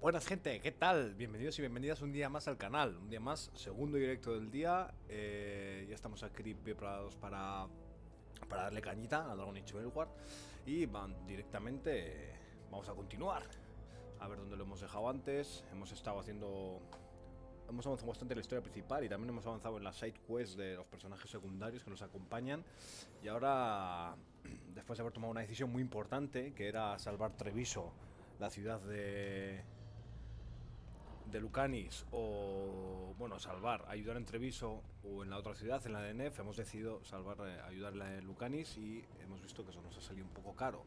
Buenas gente, ¿qué tal? Bienvenidos y bienvenidas un día más al canal. Un día más, segundo directo del día. Ya estamos aquí preparados para darle cañita al dragón hecho Veilguard. Y van directamente, vamos a continuar. A ver dónde lo hemos dejado antes. Hemos avanzado bastante en la historia principal y también hemos avanzado en las side quests de los personajes secundarios que nos acompañan. Y ahora, después de haber tomado una decisión muy importante, que era salvar Treviso, la ciudad de Lucanis, o bueno, ayudar en Treviso o en la otra ciudad, en la de Nef, hemos decidido ayudar en la de Lucanis y hemos visto que eso nos ha salido un poco caro,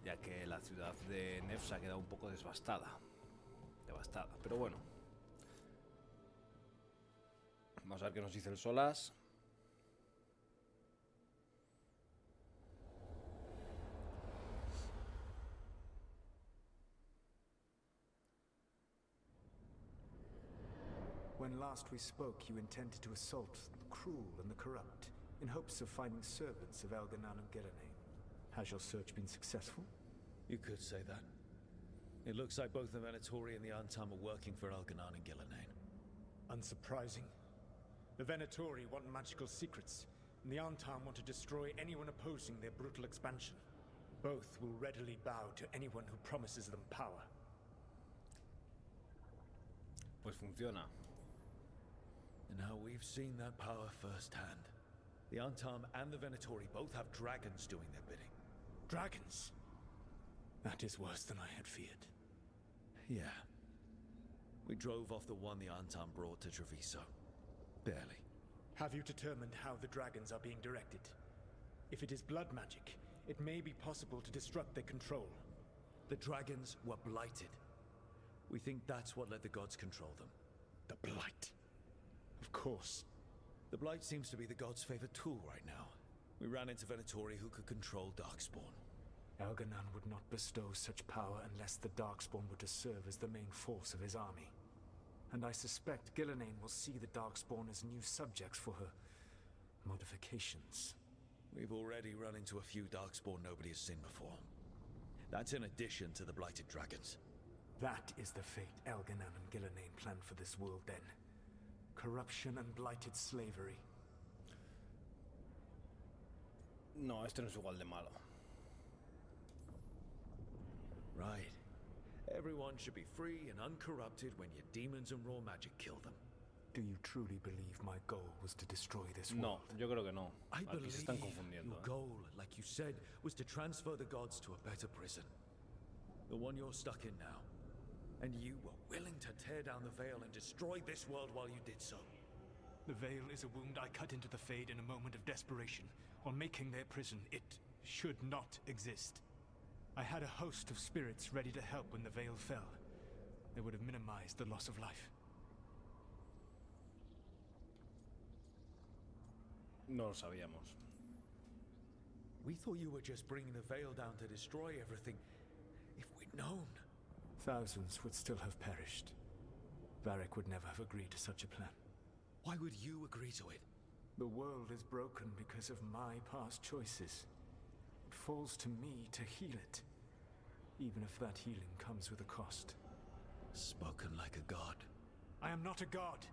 ya que la ciudad de Nef se ha quedado un poco devastada, pero bueno. Vamos a ver qué nos dice el Solas. When last we spoke, you intended to assault the cruel and the corrupt, in hopes of finding servants of Elganan and Gillenane. Has your search been successful? You could say that. It looks like both the Venatori and the Antam are working for Elganan and Gillenane. Unsurprising. The Venatori want magical secrets, and the Antam want to destroy anyone opposing their brutal expansion. Both will readily bow to anyone who promises them power. Pues funciona. And now we've seen that power firsthand. The Antam and the Venatori both have dragons doing their bidding. Dragons? That is worse than I had feared. Yeah. We drove off the one the Antam brought to Treviso. Barely. Have you determined how the dragons are being directed? If it is blood magic, it may be possible to disrupt their control. The dragons were blighted. We think that's what let the gods control them. The Blight. Of course. The Blight seems to be the gods' favorite tool right now. We ran into Venatori who could control Darkspawn. Elganan would not bestow such power unless the Darkspawn were to serve as the main force of his army. And I suspect Gillenane will see the Darkspawn as new subjects for her modifications. We've already run into a few Darkspawn nobody has seen before. That's in addition to the blighted dragons. That is the fate Elganan and Gillenane planned for this world then. Corruption and blighted slavery. No, este no es igual de malo. Right. Everyone should be free and uncorrupted when your demons and raw magic kill them. Do you truly believe my goal was to destroy this No, world? yo creo que no. I Aquí se están believe confundiendo. your goal, like you said, was to transfer the gods to a better prison. The one you're stuck in now. And you were willing to tear down the veil and destroy this world while you did so. The veil is a wound I cut into the Fade in a moment of desperation. While making their prison, it should not exist. I had a host of spirits ready to help when the veil fell. They would have minimized the loss of life. No lo sabíamos. We thought you were just bringing the veil down to destroy everything. If we'd known. Thousands would still have perished. Varric would never have agreed to such a plan. Why would you agree to it? The world is broken because of my past choices. It falls to me to heal it, even if that healing comes with a cost. Spoken like a god. I am not a god.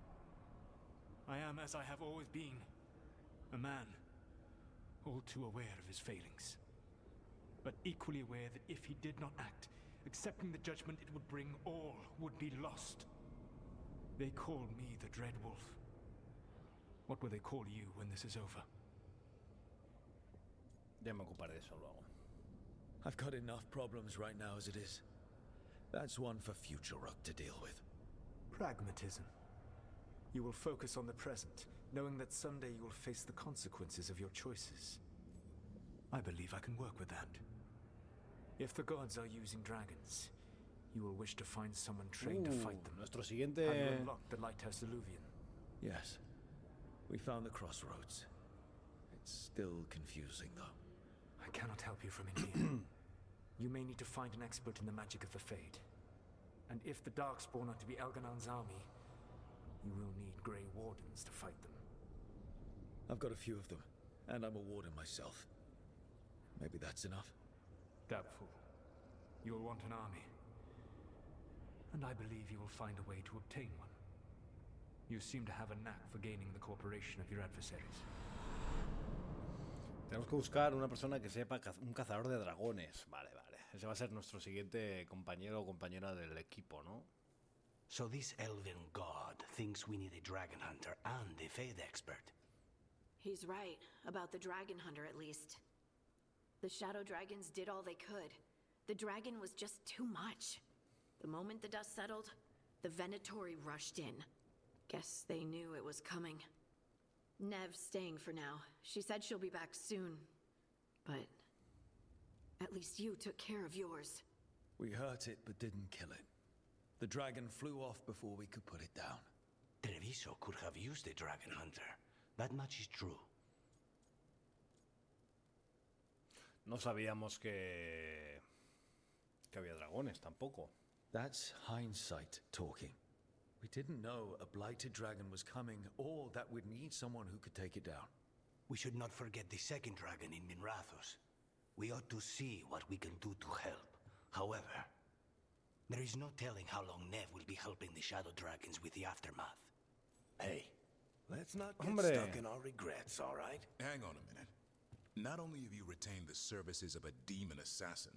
I am as I have always been. A man, all too aware of his failings. But equally aware that if he did not act, accepting the judgment it would bring, all would be lost. They call me the Dread Wolf. What will they call you when this is over? Ya me ocuparé de eso luego. I've got enough problems right now as it is. That's one for future Rook to deal with. Pragmatism. You will focus on the present, knowing that someday you will face the consequences of your choices. I believe I can work with that. If the gods are using dragons, you will wish to find someone trained to fight them. Nuestro And siguiente... unlock the Lighthouse Illuvian. Yes. We found the crossroads. It's still confusing, though. I cannot help you from in here. You may need to find an expert in the magic of the Fade. And if the Darkspawn are to be Elganan's army, you will need Grey Wardens to fight them. I've got a few of them, and I'm a warden myself. Maybe that's enough? Doubtful. You will want an army. And I believe you will find a way to obtain one. You seem to have a knack for gaining the cooperation of your adversaries. Tenemos que buscar una persona que sepa un cazador de dragones. Vale, vale. Ese va a ser nuestro siguiente compañero o compañera del equipo, ¿no? So this elven god thinks we need a dragon hunter and a fade expert. He's right, about the dragon hunter at least. The shadow dragons did all they could. The dragon was just too much. The moment the dust settled, the Venatori rushed in. Guess they knew it was coming. Nev's staying for now. She said she'll be back soon. But at least you took care of yours. We hurt it but didn't kill it. The dragon flew off before we could put it down. Treviso could have used a dragon hunter. That much is true. No sabíamos que había dragones tampoco. That's hindsight talking. We didn't know a blighted dragon was coming or that we'd need someone who could take it down. We should not forget the second dragon in Minrathos. We ought to see what we can do to help. However, there is no telling how long Nev will be helping the shadow dragons with the aftermath. Hey, let's not get Hombre. stuck in our regrets, all right? Hang on a minute. Not only have you retained the services of a demon assassin,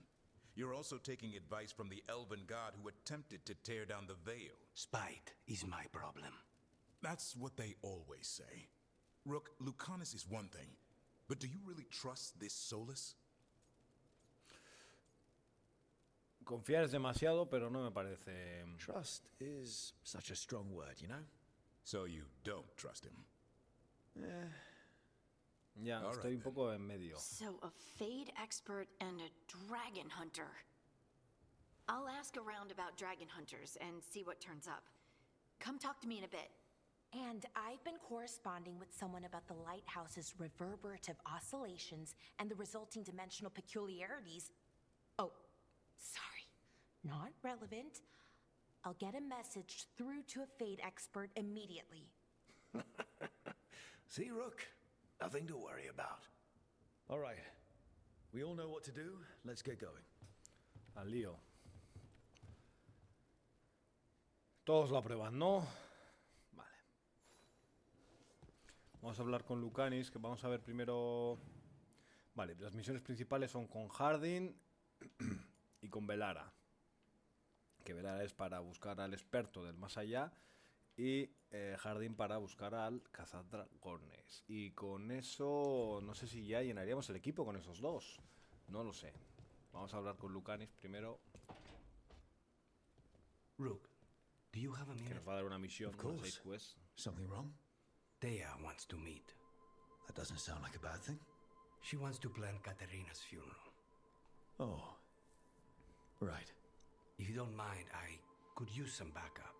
you're also taking advice from the elven god who attempted to tear down the veil. Spite is my problem. That's what they always say. Rook, Lucanus is one thing, but do you really trust this Solus? Confiar es demasiado, pero no me parece... Trust is such a strong word, you know? So you don't trust him? Ya, All estoy right, un poco en medio. So a fade expert and a dragon hunter. I'll ask around about dragon hunters and see what turns up. Come talk to me in a bit. And I've been corresponding with someone about the lighthouse's reverberative oscillations and the resulting dimensional peculiarities. Oh, sorry. Not relevant. I'll get a message through to a fade expert immediately. See, Rook? Nothing to worry about. All right. We all know what to do. Let's get going. Al lío. Todos lo aprueban, ¿no? Vale. Vamos a hablar con Lucanis, que vamos a ver primero... Vale, las misiones principales son con Hardin y con Velara. Que Velara es para buscar al experto del más allá y Hardin para buscar al Cazadragones. Y con eso, no sé si ya llenaríamos el equipo con esos dos. No lo sé. Vamos a hablar con Lucanis primero, Rook, do you have a que minute? nos va a dar una misión, Of una course. side quest. Something wrong? Thea wants to meet. That doesn't sound like a bad thing. She wants to plan Katerina's funeral. Oh. Right. If you don't mind, I could use some backup.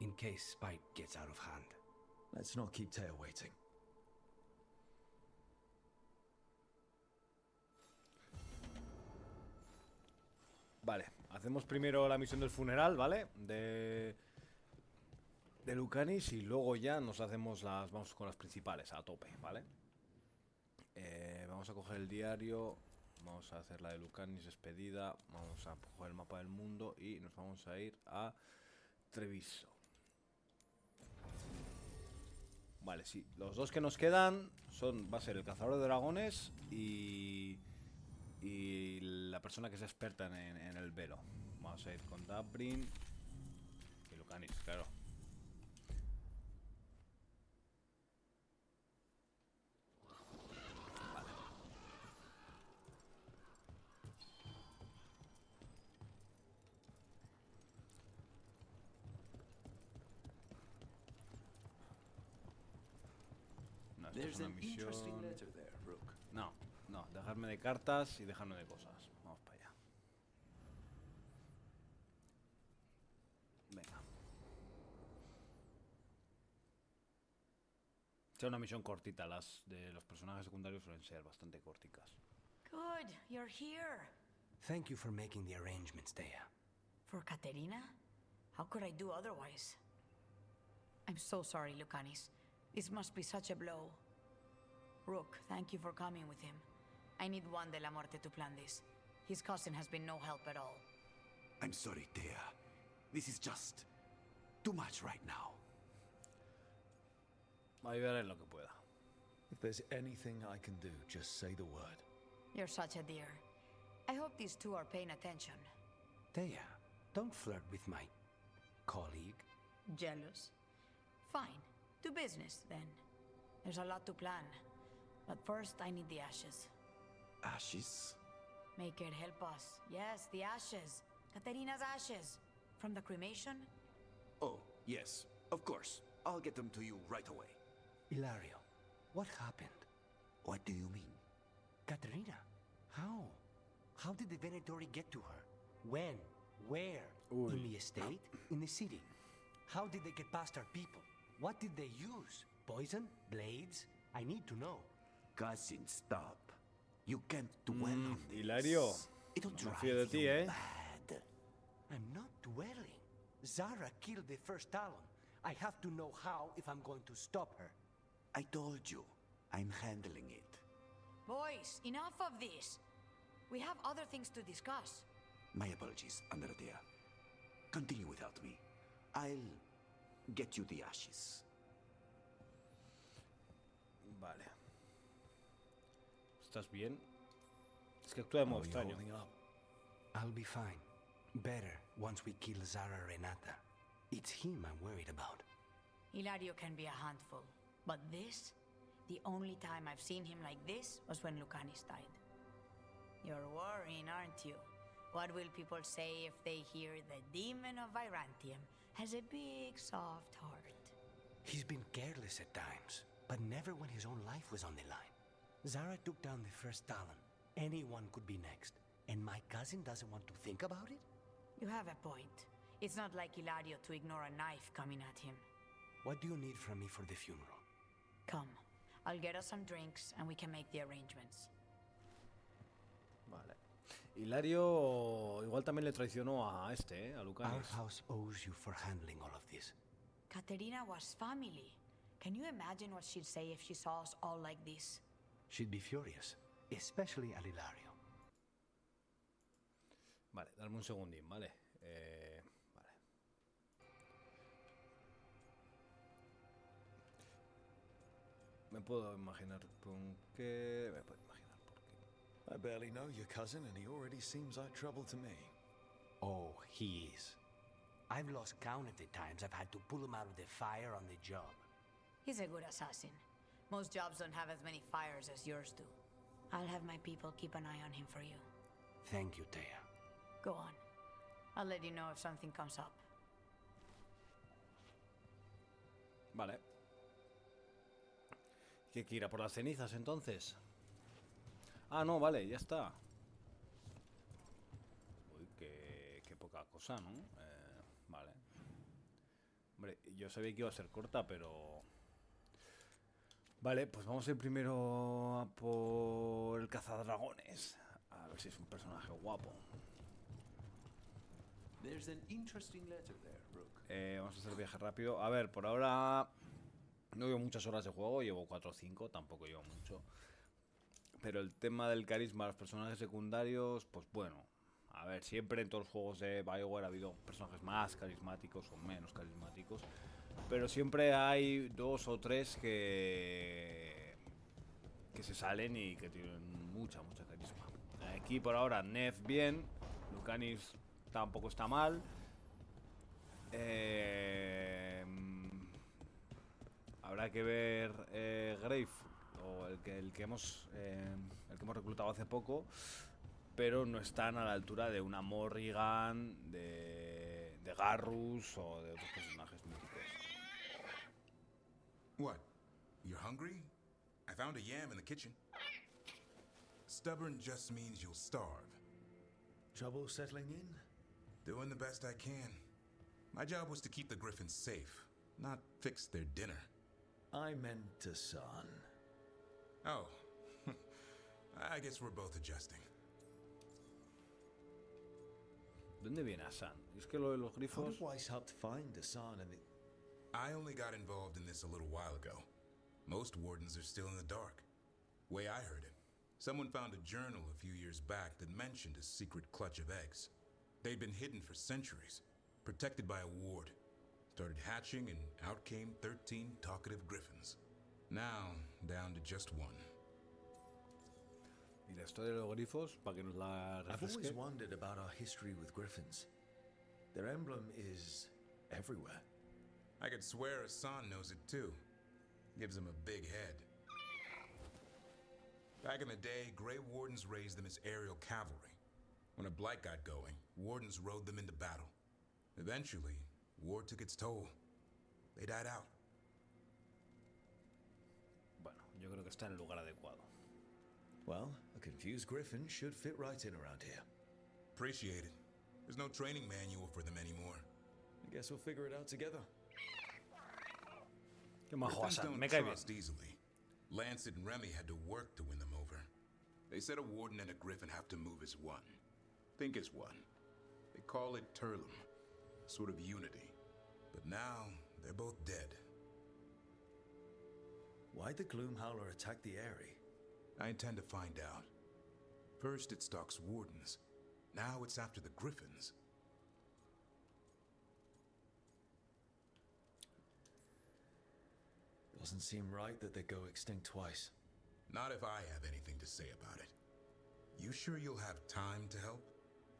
In case Spite gets out of hand. Let's not keep Taya waiting. Vale, hacemos primero la misión del funeral, ¿vale? De Lucanis y luego ya nos hacemos las... Vamos con las principales, a tope, ¿vale? Vamos a coger el diario, vamos a hacer la de Lucanis, despedida, vamos a coger el mapa del mundo y nos vamos a ir a Treviso. Vale, sí, los dos que nos quedan son... Va a ser el cazador de dragones y la persona que es experta en el velo. Vamos a ir con Dabrin y Lucanis, claro. Vale. No, esto es una misión... No, dejarme de cartas y dejarme de cosas. Vamos para allá. Venga. Será una misión cortita. Las de los personajes secundarios suelen ser bastante corticas. Good, you're here. Thank you for making the arrangements, Thea. For Katerina? How could I do otherwise? I'm so sorry, Lucanis. This must be such a blow. Rook, thank you for coming with him. I need Juan de la Muerte to plan this. His cousin has been no help at all. I'm sorry, Thea. This is just too much right now. Ayudaré en lo que pueda. If there's anything I can do, just say the word. You're such a dear. I hope these two are paying attention. Thea, don't flirt with my colleague. Jealous? Fine. Do business, then. There's a lot to plan. But first, I need the ashes. Ashes? Make it help us. Yes, the ashes. Katerina's ashes. From the cremation? Oh, yes, of course. I'll get them to you right away. Ilario, what happened? What do you mean? Katerina, how? How did the Venatori get to her? When? Where? Uy. In the estate? In the city? How did they get past our people? What did they use? Poison? Blades? I need to know. Cousin, stop. You can't dwell on this. Hilario, It'll me drive fío de ti, you ¿eh? mad. I'm not dwelling. Zara killed the first Talon. I have to know how if I'm going to stop her. I told you, I'm handling it. Boys, enough of this. We have other things to discuss. My apologies, Andrea. Continue without me. I'll get you the ashes. Vale. ¿Estás bien? Es que actúa de modo How are you extraño. holding up? I'll be fine. Better once we kill Zara Renata. It's him I'm worried about. Hilario can be a handful. But this? The only time I've seen him like this was when Lucanis died. You're worrying, aren't you? What will people say if they hear the demon of Virantium has a big, soft heart? He's been careless at times, but never when his own life was on the line. Zara took down the first Talon. Anyone could be next. And my cousin doesn't want to think about it? You have a point. It's not like Hilario to ignore a knife coming at him. What do you need from me for the funeral? Come, I'll get us some drinks and we can make the arrangements. Vale. Hilario igual también le traicionó a este, a Our Lucanis. house owes you for handling all of this. Caterina was family. Can you imagine what she'd say if she saw us all like this? She'd be furious, especially at Ilario. Vale, dame un segundín, ¿vale? Vale. Me puedo imaginar con qué... Me puedo imaginar por qué. I barely know your cousin, and he already seems like trouble to me. Oh, he is. I've lost count of the times I've had to pull him out of the fire on the job. He's a good assassin. Most jobs don't have as many fires as yours do. I'll have my people keep an eye on him for you. Thank you, Thea. Go on. I'll let you know if something comes up. Vale. ¿Qué que ir a por las cenizas entonces? Ah, no, vale, ya está. Uy, qué poca cosa, ¿no? Vale. Hombre, yo sabía que iba a ser corta, pero... Vale, pues vamos a ir primero a por el Cazadragones. A ver si es un personaje guapo. There's an interesting letter there, Rook. Vamos a hacer viaje rápido. A ver, por ahora no llevo muchas horas de juego, llevo 4 o 5, tampoco llevo mucho. Pero el tema del carisma de los personajes secundarios, pues bueno. A ver, siempre en todos los juegos de Veilguard ha habido personajes más carismáticos o menos carismáticos. Pero siempre hay 2 o 3 que se salen y que tienen mucha carisma. Aquí por ahora Nef bien, Lucanis tampoco está mal. Habrá que ver Grave o el que hemos reclutado hace poco, pero no están a la altura de una Morrigan, de Garrus o de otros personajes míticos. What? You're hungry? I found a yam in the kitchen. Stubborn just means you'll starve. Trouble settling in? Doing the best I can. My job was to keep the Griffins safe, not fix their dinner. I meant to son. Oh. I guess we're both adjusting. ¿Dónde viene Asan? Es que lo de los How grifos... did Weiss help find Asan and the... I only got involved in this a little while ago. Most wardens are still in the dark. Way I heard it, someone found a journal a few years back that mentioned a secret clutch of eggs. They'd been hidden for centuries. Protected by a ward. Started hatching and out came 13 talkative griffins. Now, down to just one. Y la historia de los grifos, para que nos la I've refresque. always wondered about our history with griffins. Their emblem is everywhere. I could swear Hassan knows it too. Gives him a big head. Back in the day, Grey Wardens raised them as aerial cavalry. When a blight got going, Wardens rode them into battle. Eventually, war took its toll. They died out. Bueno, yo creo que está en el lugar adecuado. Well, a confused griffin should fit right in around here. Appreciate it. There's no training manual for them anymore. I guess we'll figure it out together. Qué majo Griffins Hassan, don't me cae bien. trust easily. Lancet and Remy had to work to win them over. They said a warden and a griffin have to move as one. Think as one. They call it Turlum. Sort of unity. But now, they're both dead. Why'd the Gloomhowler attack the Eyrie? I intend to find out. First it stalks wardens. Now it's after the griffins. Doesn't seem right that they go extinct twice. Not if I have anything to say about it. You sure you'll have time to help?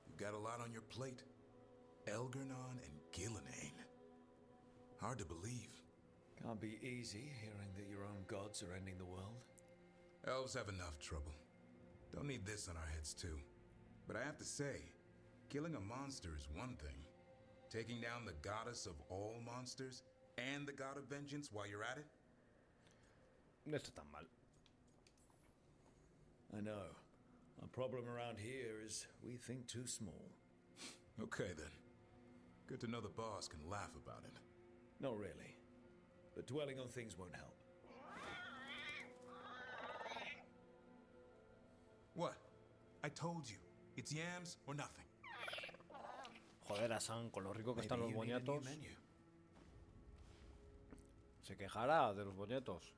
You've got a lot on your plate. Elgernon and Gillenane. Hard to believe. Can't be easy hearing that your own gods are ending the world. Elves have enough trouble. Don't need this on our heads too. But I have to say, killing a monster is one thing. Taking down the goddess of all monsters and the god of vengeance while you're at it? No está tan mal. I know. Our problem around here is we think too small. Okay then. Good to know the boss can laugh about it. Not really. But dwelling on things won't help. What? I told you. It's yams or nothing. Joder, Hassan, con lo rico que Maybe están los you need a new boñatos. menu. Se quejará de los boñetos.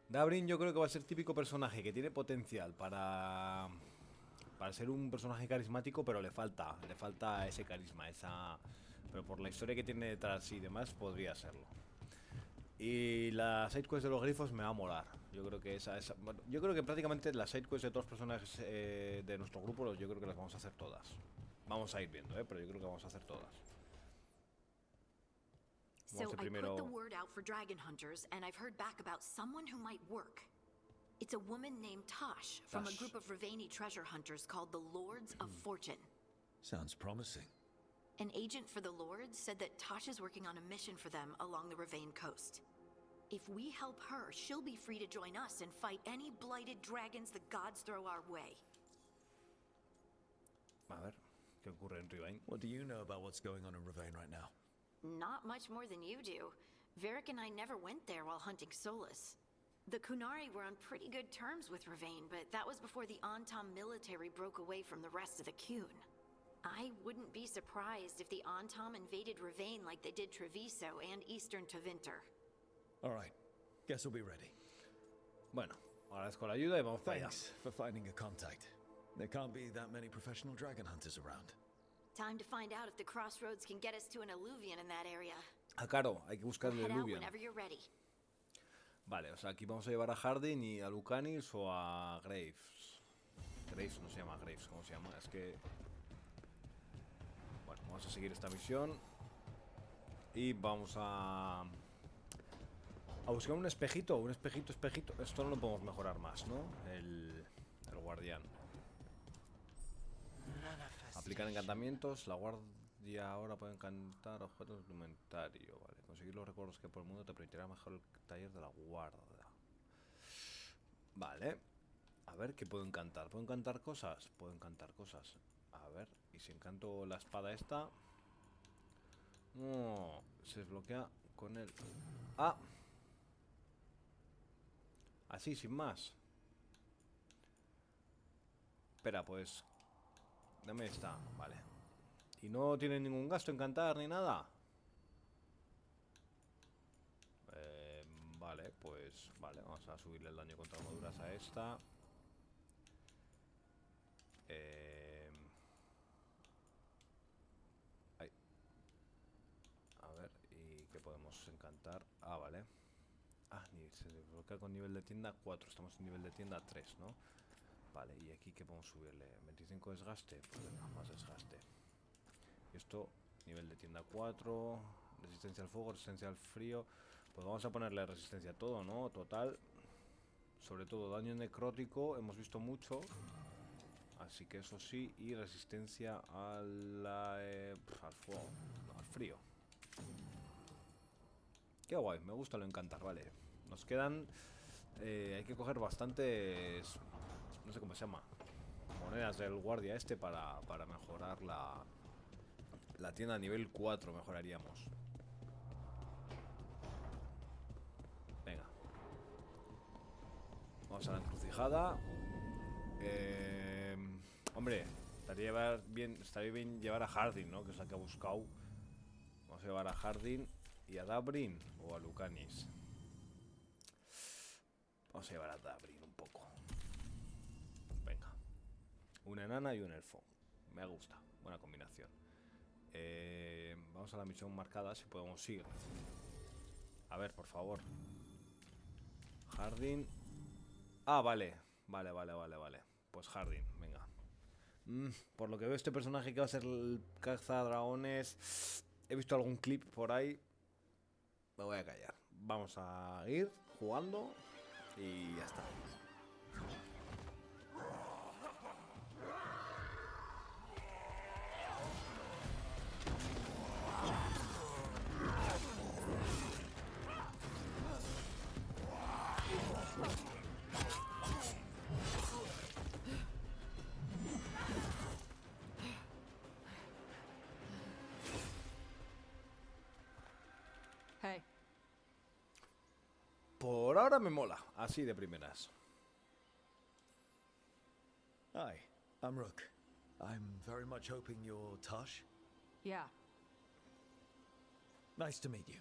Dabrin yo creo que va a ser típico personaje que tiene potencial para ser un personaje carismático, pero le falta ese carisma, pero por la historia que tiene detrás y demás podría serlo. Y la sidequest de los grifos me va a molar. Yo creo que bueno, yo creo que prácticamente las sidequests de todos los personajes de nuestro grupo, yo creo que las vamos a hacer todas. Vamos a ir viendo, pero yo creo que vamos a hacer todas. So I put the word out for dragon hunters, and I've heard back about someone who might work. It's a woman named Tosh from a group of Ravani treasure hunters called the Lords of Fortune. Sounds promising. An agent for the Lords said that Tosh is working on a mission for them along the Ravane coast. If we help her, she'll be free to join us and fight any blighted dragons the gods throw our way. A ver, ¿qué ocurre en Ravane? What do you know about what's going on in Ravane right now? Not much more than you do. Varric and I never went there while hunting Solus. The Kunari were on pretty good terms with Ravane, but that was before the Antam military broke away from the rest of the Kun. I wouldn't be surprised if the Antam invaded Ravane like they did Treviso and Eastern Tevinter. All right. Guess we'll be ready. Bueno, agradezco la ayuda y vamos para allá. Thanks for finding a contact. There can't be that many professional dragon hunters around. Time to find out if the crossroads can get us to an alluvian in that area. Ah, claro, hay que buscar el Head out alluvian. whenever you're ready. Vale, o sea, aquí vamos a llevar a Hardin y a Lucanis o a Graves. Graves no se llama Graves, ¿cómo se llama? Es que... Bueno, vamos a seguir esta misión. Y vamos a buscar un espejito, espejito. Esto no lo podemos mejorar más, ¿no? El guardián. Aplicar encantamientos. La guardia ahora puede encantar objetos de inventario. Vale. Conseguir los recuerdos que por el mundo te permitirá mejorar el taller de la guarda. Vale. A ver, ¿qué puedo encantar? ¿Puedo encantar cosas? Puedo encantar cosas. A ver, ¿y si encanto la espada esta? No, se desbloquea con el... ¡Ah! Así, sin más. Espera, pues... Dame esta, vale. ¿Y no tiene ningún gasto encantar ni nada? Vale, pues... Vale, vamos a subirle el daño contra armaduras a esta. Ay. podemos encantar. Ah, vale. Ah, se desbloquea con nivel de tienda 4. Estamos en nivel de tienda 3, ¿no? Vale, y aquí ¿qué podemos subirle? 25 desgaste. Pues venga, más desgaste. Y esto, nivel de tienda 4. Resistencia al fuego, resistencia al frío. Pues vamos a ponerle resistencia a todo, ¿no? Total. Sobre todo daño necrótico. Hemos visto mucho. Así que eso sí. Y resistencia al fuego. No, al frío. Qué guay, me gusta lo encantar, vale. Nos quedan... hay que coger bastantes... No sé cómo se llama. Monedas del guardia este para mejorar la tienda a nivel 4. Mejoraríamos. Venga. Vamos a la encrucijada. Hombre, estaría bien llevar a Hardin, ¿no? Que es la que ha buscado. Vamos a llevar a Hardin y a Dabrin o a Lucanis. Vamos a llevar a Dabrin un poco. Venga. Una enana y un elfo. Me gusta. Buena combinación. Vamos a la misión marcada, si podemos ir. A ver, por favor. Hardin. Ah, vale. Vale. Pues Hardin, venga. Por lo que veo, este personaje que va a ser el Cazadragones. He visto algún clip por ahí. Me voy a callar. Vamos a ir jugando y ya está. Hey. Por ahora me mola, así de primeras. Hi, I'm Rook. I'm very much hoping you're Tush. Yeah. Nice to meet you.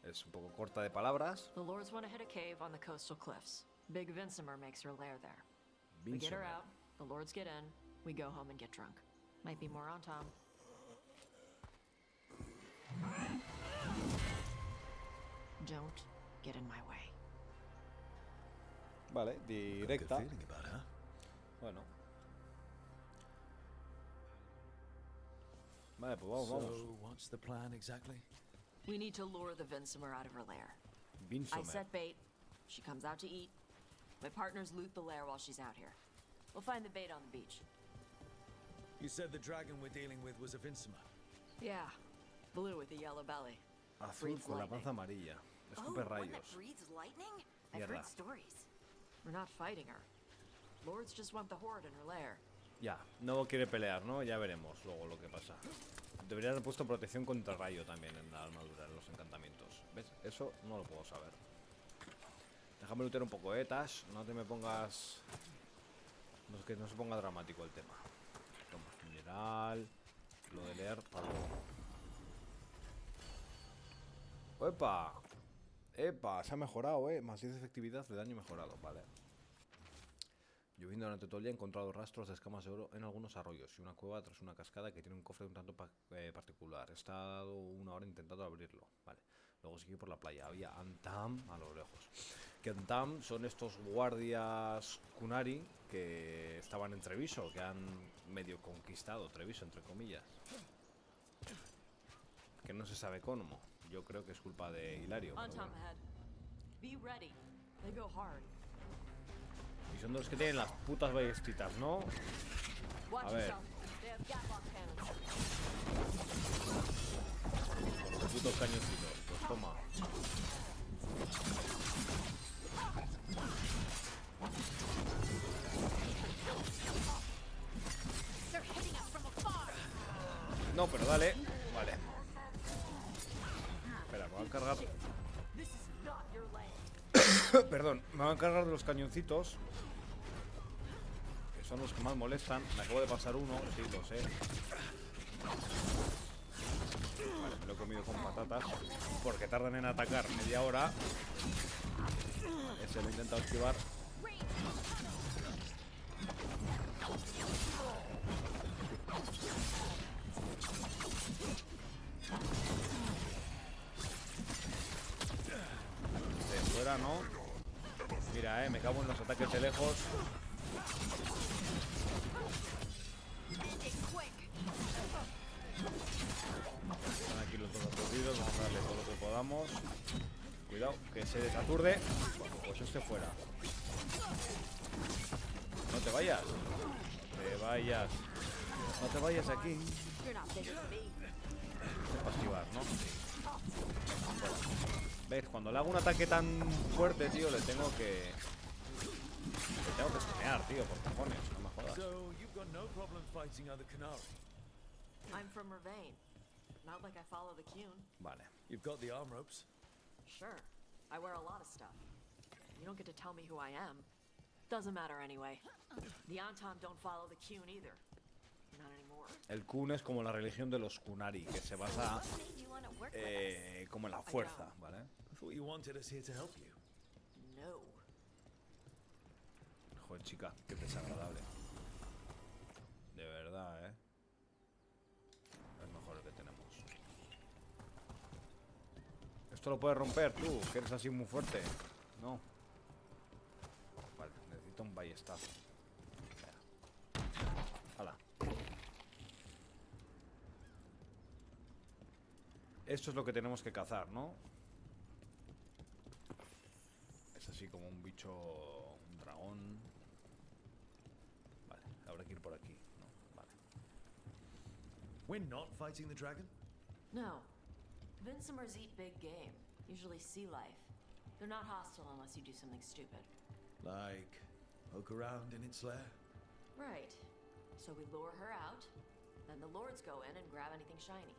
Es un poco corta de palabras. The lords want to hit a cave on the coastal cliffs. Big Vinsimer makes her lair there. We get her out, the lords get in, we go home and get drunk. Might be more on Tom. Don't get in my way. Vale, directa. Good feeling about her. Bueno. Vale, pues vamos. So, what's the plan exactly? We need to lure the Vinsimer out of her lair. I Vinsomer. set bait. She comes out to eat. My partners loot the lair while she's out here. We'll find the bait on the beach. You said the dragon we're dealing with was a Vinsimer. Yeah. Blue with a yellow belly. Azul Breathes con la lightning. panza amarilla. Escupe one that rayos. breathes lightning? I've Mierda. heard stories. We're not fighting her. Lords just want the horde in her lair. Ya, no quiere pelear, ¿no? Ya veremos luego lo que pasa. Debería haber puesto protección contra rayo también en la armadura, en los encantamientos. ¿Ves? Eso no lo puedo saber. Déjame lootear un poco, Tash. No te me pongas... No es que no se ponga dramático el tema. Toma, mineral. Lo de leer para luego. ¡Epa! ¡Epa! Se ha mejorado, Más 10 de efectividad de daño mejorado, vale. Lloviendo durante todo el día he encontrado rastros de escamas de oro en algunos arroyos y una cueva tras una cascada que tiene un cofre un tanto particular. He estado una hora intentando abrirlo, vale. Luego seguí por la playa, había Antam a lo lejos. Que Antam son estos guardias Kunari que estaban en Treviso, que han medio conquistado Treviso, entre comillas. Que no se sabe cómo. Yo creo que es culpa de Hilario. On pero Tom bueno. ahead. Be ready. They go hard. Y son los que tienen las putas ballestitas, ¿no? Watch A ver. yourself. They have gatlock cannons. Los putos cañoncitos. Pues toma. They're hitting us from afar. No, pero dale. Vale. Espera, me voy a encargar. This is not your land. Perdón, me voy a encargar de los cañoncitos. Que son los que más molestan. Me acabo de pasar uno, sí, lo sé. Vale, me lo he comido con patatas. Porque tardan en atacar media hora. Ese lo he intentado esquivar. fuera, ¿no? Mira, me cago en los ataques de lejos. Están aquí los dos aturdidos. Vamos a darle todo lo que podamos. Cuidado, que se desaturde. Pues este fuera. No te vayas. No te vayas aquí. Pasivar, ¿no? ¿Ves? Cuando le hago un ataque tan fuerte, tío, le tengo que stunear, tío, por cojones, no me jodas. So, you've got no problem fighting other Canari. I'm from Ravane. Not like I follow the Cune. Vale. You've got the arm ropes. Sure. I wear a lot of stuff. You don't get to tell me who I am. Doesn't matter anyway. The Anton don't follow the Cune either. Not anymore. El Kun es como la religión de los Kunari, que se basa como en la fuerza, ¿vale? I thought you wanted us here to help you. No. Joder, chica, qué desagradable. De verdad, es mejor el que tenemos. Esto lo puedes romper tú, que eres así muy fuerte. No. Vale, necesito un ballestazo. Hala. Esto es lo que tenemos que cazar, ¿no? Es así como un bicho, un dragón. Vale, habrá que ir por aquí, ¿no? Vale. We're not fighting the dragon? No. Vincimers eat big game, usually sea life. They're not hostile unless you do something stupid. Like, poke around in its lair? Right. So we lure her out, then the lords go in and grab anything shiny.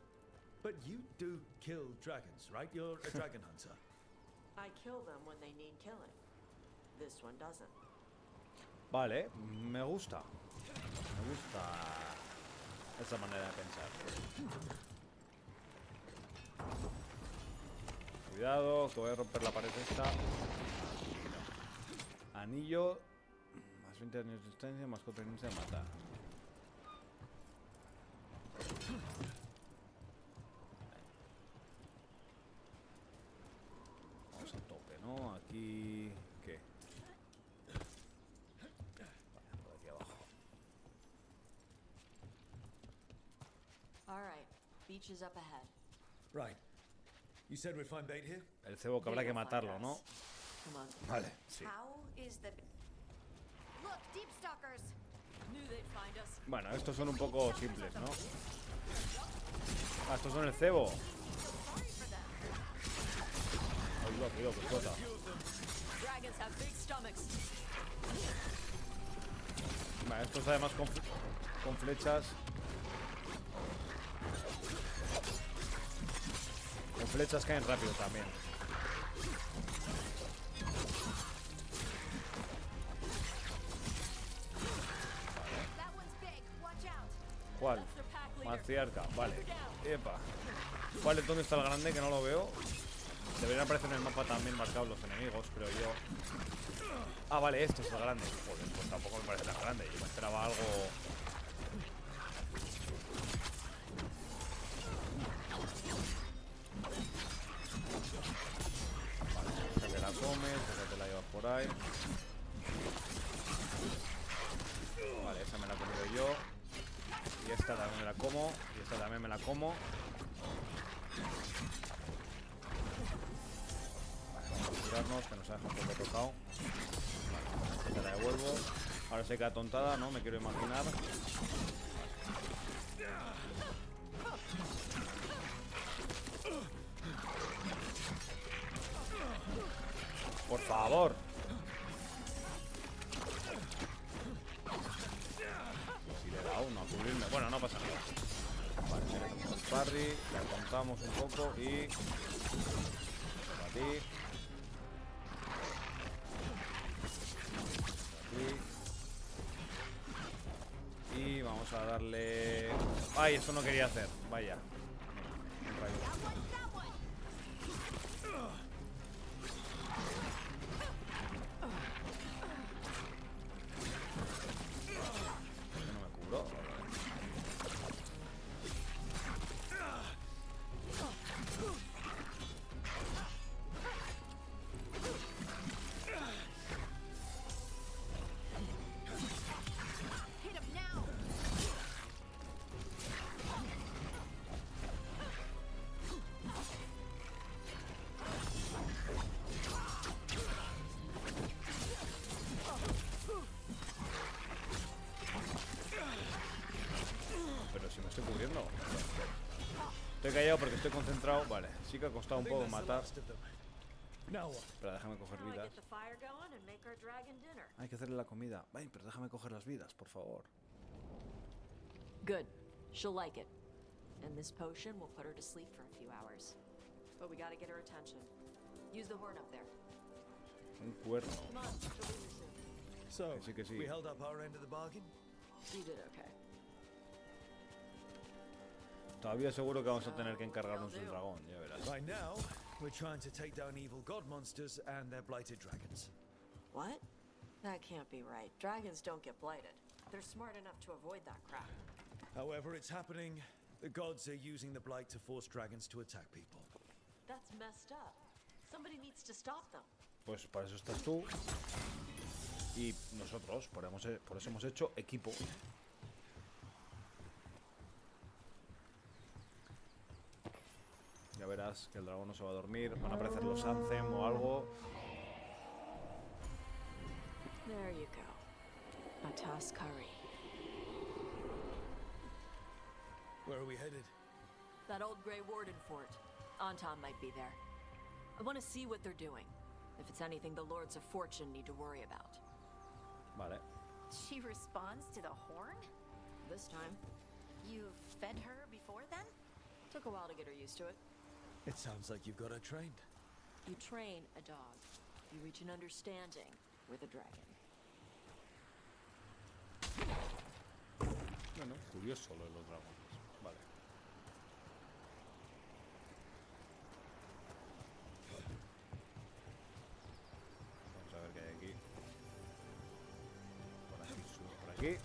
But you do kill dragons, right? You're a dragon hunter. I kill them when they need killing. This one doesn't. Vale, me gusta. Me gusta esa manera de pensar. Cuidado, que voy a romper la pared esta. Anillo. Más 20 años de distancia, más 4 años de matar. Vamos a tope, ¿no? Aquí... ¿qué? Vale, por aquí abajo. All right. Beach is up ahead. Right. You said we'd find bait here? El cebo que habrá que matarlo, ¿no? Come on. Vale, sí. How is the... Look, deep stalkers! Knew they'd find us. Bueno, estos son un poco simples, ¿no? Ah, estos son el cebo. Ay, cuidado, que explota. Dragons have big stomachs. Vale, estos además con flechas. Con flechas caen rápido también. ¿Cuál? Matriarca, vale. Epa. ¿Cuál es? ¿Dónde está el grande? Que no lo veo. Deberían aparecer en el mapa también marcados los enemigos, creo yo. Ah, vale, este es el grande. Joder, pues tampoco me parece tan grande. Yo me esperaba algo... Vale, esta te la comes, esta te la llevas por ahí. Vale, esa me la he comido yo. Y esta también me la como. Y esta también me la como. Vale, vamos a curarnos, que nos ha dejado un poco tocado. Vale, te la devuelvo. Ahora se queda tontada, ¿no? Me quiero imaginar. Por favor. Si le da uno a cubrirme. Bueno, no pasa nada. Vale, le hacemos el parry, le contamos un poco y... Para ti. Y vamos a darle... ¡Ay! Eso no quería hacer. Vaya. Un rayo. No me cubro. he callado porque estoy concentrado. Vale, sí que ha costado un poco matar. Pero déjame coger vidas. Hay que hacerle la comida. Ay, pero déjame coger las vidas, por favor. Good. She'll like it. And this potion will put her to sleep for a few hours. But we gotta get her attention. Use the horn up there. Un cuerno. Come on, she'll be here soon. So, que sí. we held up our end of the bargain? You did okay. Todavía seguro que vamos a tener que encargarnos del dragón, ya verás. By now, we're trying to take down evil god monsters and their blighted dragons. What? That can't be right. Dragons don't get blighted. They're smart enough to avoid that crap. However, it's happening. The gods are using the blight to force dragons to attack people. That's messed up. Somebody needs to stop them. Pues para eso estás tú. Y nosotros, por eso hemos hecho equipo. Ya verás que el dragón no se va a dormir. Van a aparecer los Anthem o algo. There you go. A toss curry. Where are we headed? That old Grey Warden fort. Anton might be there. I want to see what they're doing. If it's anything the Lords of Fortune need to worry about. Vale. She responds to the horn? This time. You've fed her before then? Took a while to get her used to it. It sounds like you've got her trained. You train a dog. You reach an understanding with a dragon. Bueno, curioso lo de los dragones. Vale. Vamos a ver qué hay aquí. Por aquí, sube por aquí.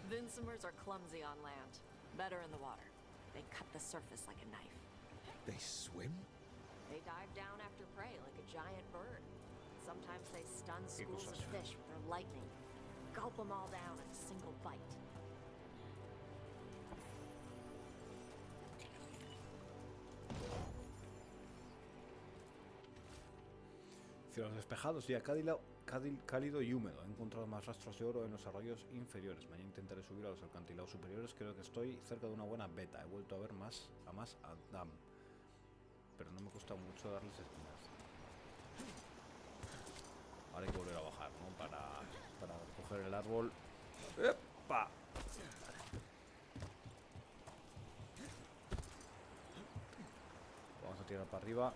Vincimers are clumsy on land. Better in the water. They cut the surface like a knife. They swim? They dive down after prey like a giant bird. Sometimes they stun schools of fish with their lightning. Gulp them all down in a single bite. Cielos despejados, día cálido y húmedo. He encontrado más rastros de oro en los arroyos inferiores. Mañana intentaré subir a los acantilados superiores. Creo que estoy cerca de una buena beta. He vuelto a ver más a Adam. Pero no me cuesta mucho darles espinas. Ahora hay que volver a bajar, ¿no? Para coger el árbol. ¡Epa! Vamos a tirar para arriba.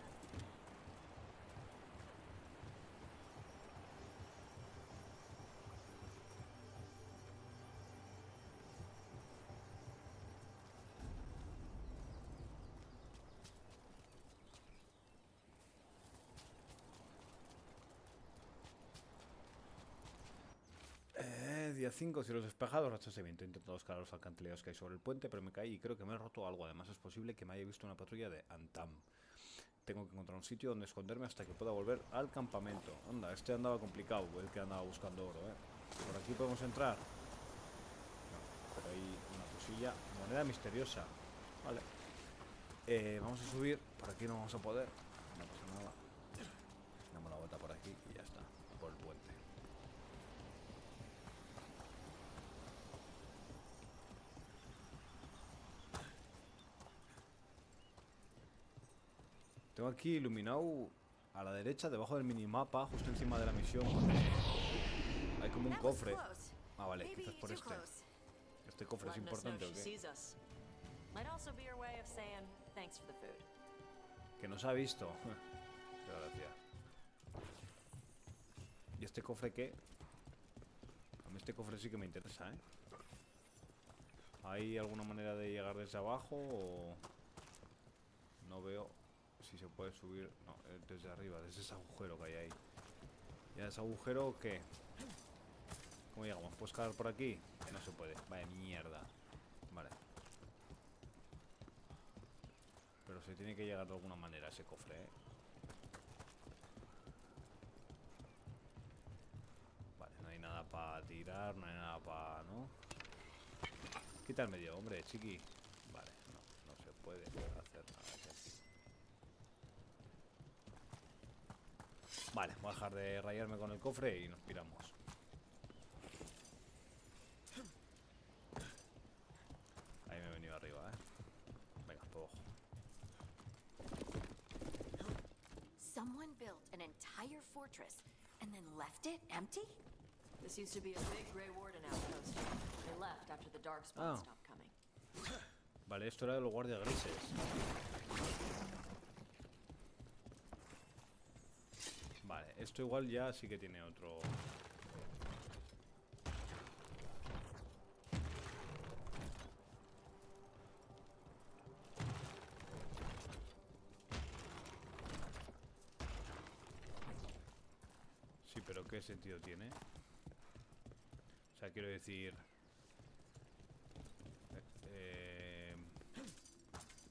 Día 5, cielos despejados, rachas de viento. He intentado escalar los alcantilados que hay sobre el puente, pero me caí y creo que me he roto algo. Además es posible que me haya visto una patrulla de Antam. Tengo que encontrar un sitio donde esconderme hasta que pueda volver al campamento. Anda, este andaba complicado, el que andaba buscando oro, ¿eh? ¿Por aquí podemos entrar? No, pero hay una cosilla. Moneda misteriosa. Vale. Vamos a subir. Por aquí no vamos a poder. No pasa nada. Damos la vuelta por aquí y ya está. Por el puente. Tengo aquí iluminado a la derecha, debajo del minimapa, justo encima de la misión. Hay como un cofre. Ah, vale, quizás por este. ¿Este cofre es importante o qué? Que nos ha visto. Qué gracia. ¿Y este cofre qué? A mí este cofre sí que me interesa, ¿eh? ¿Hay alguna manera de llegar desde abajo o...? No veo si se puede subir... No, desde arriba, desde ese agujero que hay ahí. ¿Y a ese agujero qué? ¿Cómo llegamos? ¿Puedo escalar por aquí? No se puede. Vaya mierda. Vale. Pero se tiene que llegar de alguna manera a ese cofre, ¿eh? Vale, no hay nada para tirar, no hay nada para... ¿no? Quita el medio, hombre, chiqui. Vale, no se puede hacer nada aquí. Vale, voy a dejar de rayarme con el cofre y nos piramos. Ahí me he venido arriba, ¿eh? Venga, puedo Someone built an entire fortress and then left it empty? This used to be a big Grey Warden outpost. They left after the Darkspawn stopped coming. Vale, esto era de los guardias grises. Vale, esto igual ya sí que tiene otro... Sí, pero ¿qué sentido tiene? O sea, quiero decir...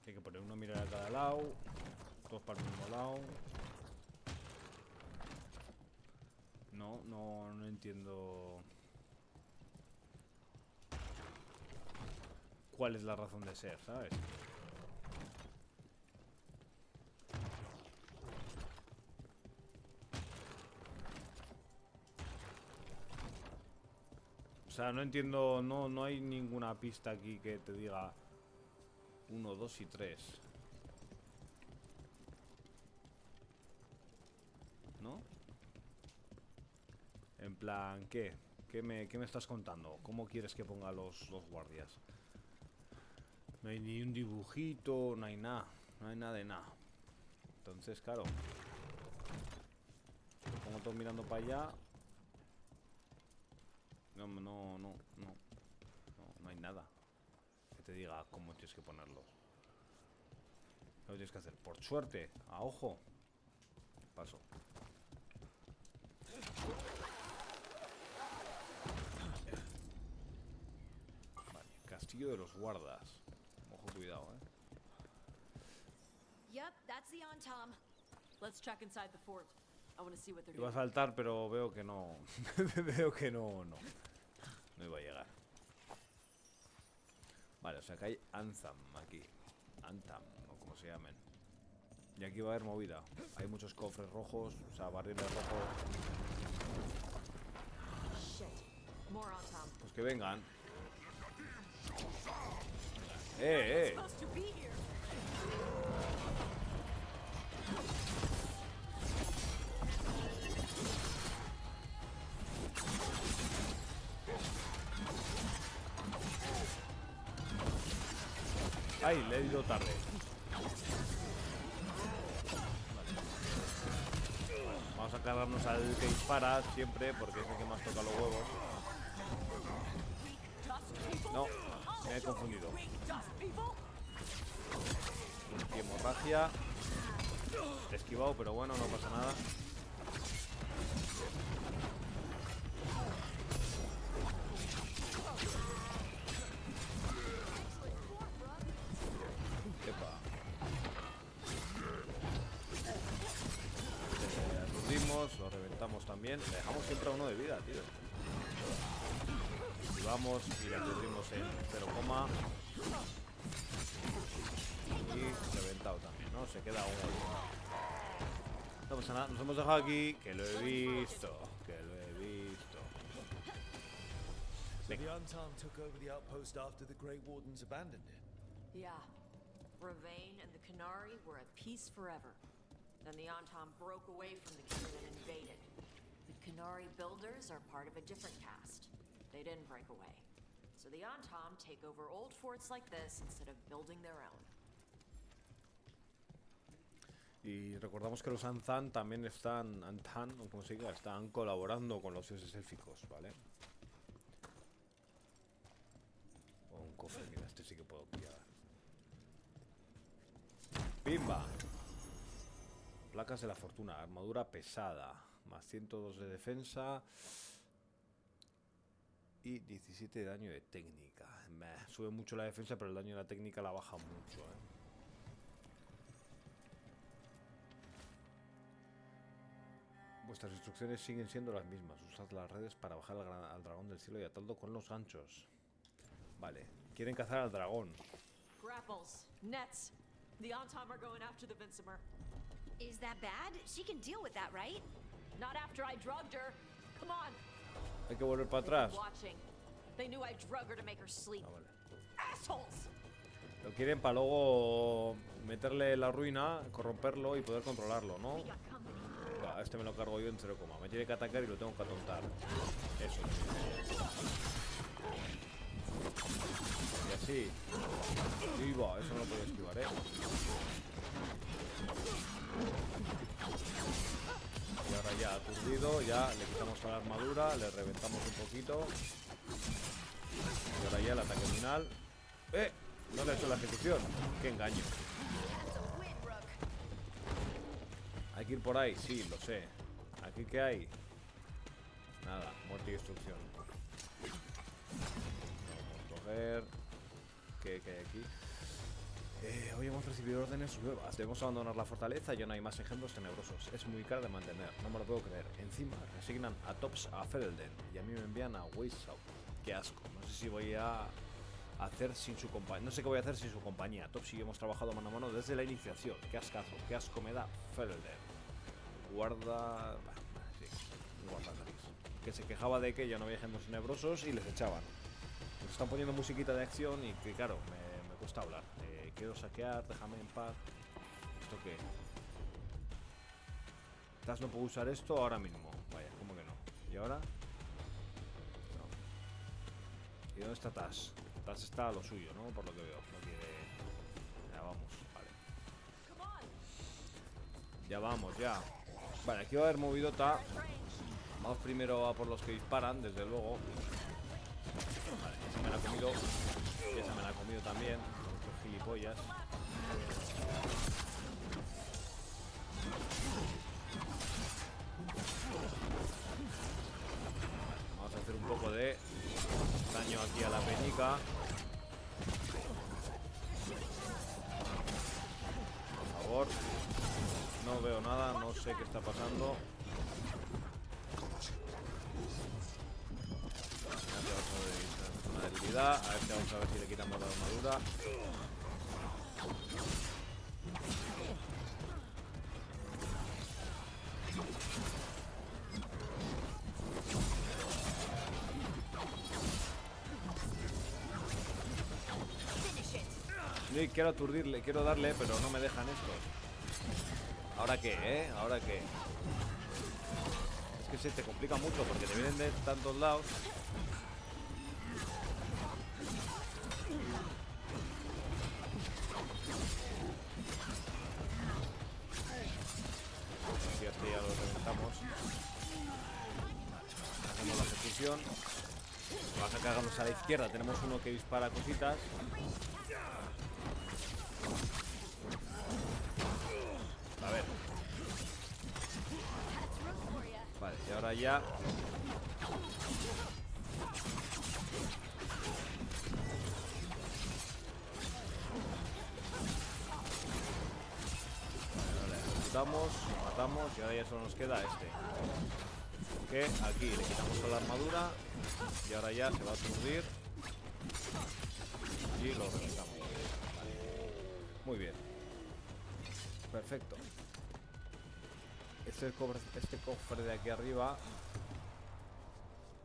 hay que poner una mirada a cada lado, todos para el mismo lado. No entiendo cuál es la razón de ser, ¿sabes? O sea, no entiendo, no hay ninguna pista aquí que te diga 1, 2 y 3. ¿No? En plan, ¿qué? ¿Qué me estás contando? ¿Cómo quieres que ponga los guardias? No hay ni un dibujito, no hay nada. No hay nada de nada. Entonces, claro. Lo pongo todo mirando para allá. No hay nada que te diga cómo tienes que ponerlos. Lo tienes que hacer por suerte, a ojo. Paso. Vale, castillo de los guardas. Ojo, cuidado, Yep, that's the Tom. Let's check inside the fort. I want to see what they're Iba a doing. saltar, pero veo que no. Veo que no iba a llegar. Vale, o sea que hay Anthem aquí. Anthem, o como se llamen. Y aquí va a haber movida. Hay muchos cofres rojos, o sea, barriles rojos. Shit. More on Tom. Pues que vengan. Supposed to be here. Ay, le he ido tarde. Vale. Vamos a cargarnos al que dispara siempre, porque es el que más toca los huevos. No, me he confundido. Y hemorragia. He esquivado, pero bueno, no pasa nada. Lo reventamos también. Le dejamos siempre a uno de vida, tío. Y vamos y le aturdimos en 0, y reventado también, ¿no? Se queda uno. No pasa nada, nos hemos dejado aquí. Que lo he visto. So the Untarmed took over the outpost after the Grey Wardens abandoned it. Yeah. Ravain and the Canary were at peace forever. Then the Antom broke away from the king and invaded. The Canary builders are part of a different caste. They didn't break away. So the Antom take over old forts like this instead of building their own. Y recordamos que los Anthan también están, Anthan, o como se diga, están colaborando con los dioses élficos, ¿vale? O un cofre, mira, este sí que puedo pillar. ¡Pimba! Placas de la fortuna, armadura pesada, más 102 de defensa y 17 de daño de técnica. Sube mucho la defensa, pero el daño de la técnica la baja mucho, Vuestras instrucciones siguen siendo las mismas. Usad las redes para bajar al dragón del cielo y atadlo con los ganchos. Vale, quieren cazar al dragón. Grapples, nets. The Antom are going after the Vincemer. Is that bad? She can deal with that, right? Not after I drugged her. Come on. Hay que volver para atrás. Watching. They knew I drug her to make her sleep. Ah, vale. Assholes. Lo quieren para luego meterle la ruina, corromperlo y poder controlarlo, ¿no? We got company. a este me lo cargo yo en 0, me tiene que atacar y lo tengo que atontar. Eso. Y así. Y va, eso no lo puedo esquivar, Y ahora ya aturdido, ya le quitamos toda la armadura, le reventamos un poquito. Y ahora ya el ataque final. No le he hecho la ejecución. Qué engaño. Hay que ir por ahí, sí, lo sé. ¿Aquí qué hay? Nada, muerte y destrucción. Vamos a coger. ¿Qué hay aquí? Hoy hemos recibido órdenes nuevas. Debemos abandonar la fortaleza. Ya no hay más ejemplos tenebrosos. Es muy caro de mantener. No me lo puedo creer. Encima resignan a Tops a Ferelden y a mí me envían a Weishaupt. Qué asco. No sé si voy a hacer sin su compañía. No sé qué voy a hacer sin su compañía. Tops y yo hemos trabajado mano a mano desde la iniciación. Qué ascazo. Qué asco me da Ferelden. Guarda. Sí, guarda que se quejaba de que ya no había ejemplos tenebrosos y les echaban. Nos están poniendo musiquita de acción y que claro, me cuesta hablar. Quiero saquear, déjame en paz. ¿Esto qué? Taz no puedo usar esto ahora mismo. Vaya, ¿cómo que no? ¿Y ahora? No. ¿Y dónde está Taz? Taz está a lo suyo, ¿no? Por lo que veo. No quiere... Ya vamos, vale. Ya vamos, ya. Vale, aquí va a haber movidota. Vamos primero a por los que disparan, desde luego. Vale, esa me la ha comido. Y esa me la ha comido también. Muchos gilipollas. Vamos a hacer un poco de daño aquí a la peñica. Por favor. No veo nada, no sé qué está pasando. Una debilidad. A ver, vamos a ver si le quitamos la armadura. Sí, quiero aturdirle, quiero darle, pero no me dejan estos. ¿Ahora qué, ¿Ahora qué? Es que se te complica mucho porque te vienen de tantos lados. Así ya lo reventamos. Hacemos la ejecución. Vamos a cargarnos a la izquierda. Tenemos uno que dispara cositas. A ver. Vale, y ahora ya. Matamos y ahora ya solo nos queda este. Que aquí le quitamos toda la armadura y ahora ya se va a aturdir y lo reventamos. Vale. Muy bien. Perfecto. Este cofre de aquí arriba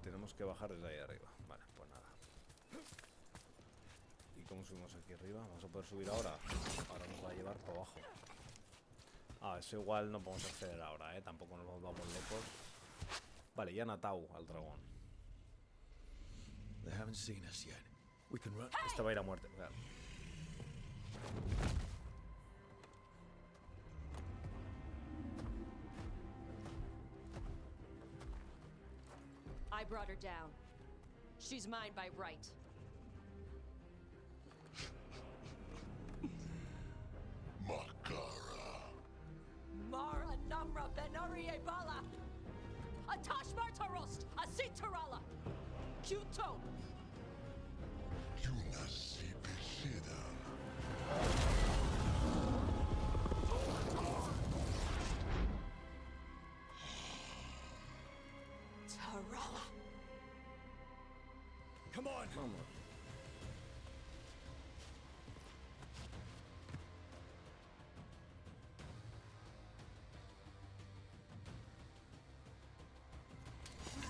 tenemos que bajar desde ahí arriba. Vale, pues nada. ¿Y cómo subimos aquí arriba? ¿Vamos a poder subir ahora? Ahora nos va a llevar por abajo. Eso igual no podemos acceder ahora, tampoco nos vamos lejos. Vale, ya han atado al dragón. Este va a ir a muerte, claro. I brought her down. She's mine by right. Mara Namra Benarie Bala Atash Martarost Asitarala Kuto Tarala. Come on. Vamos.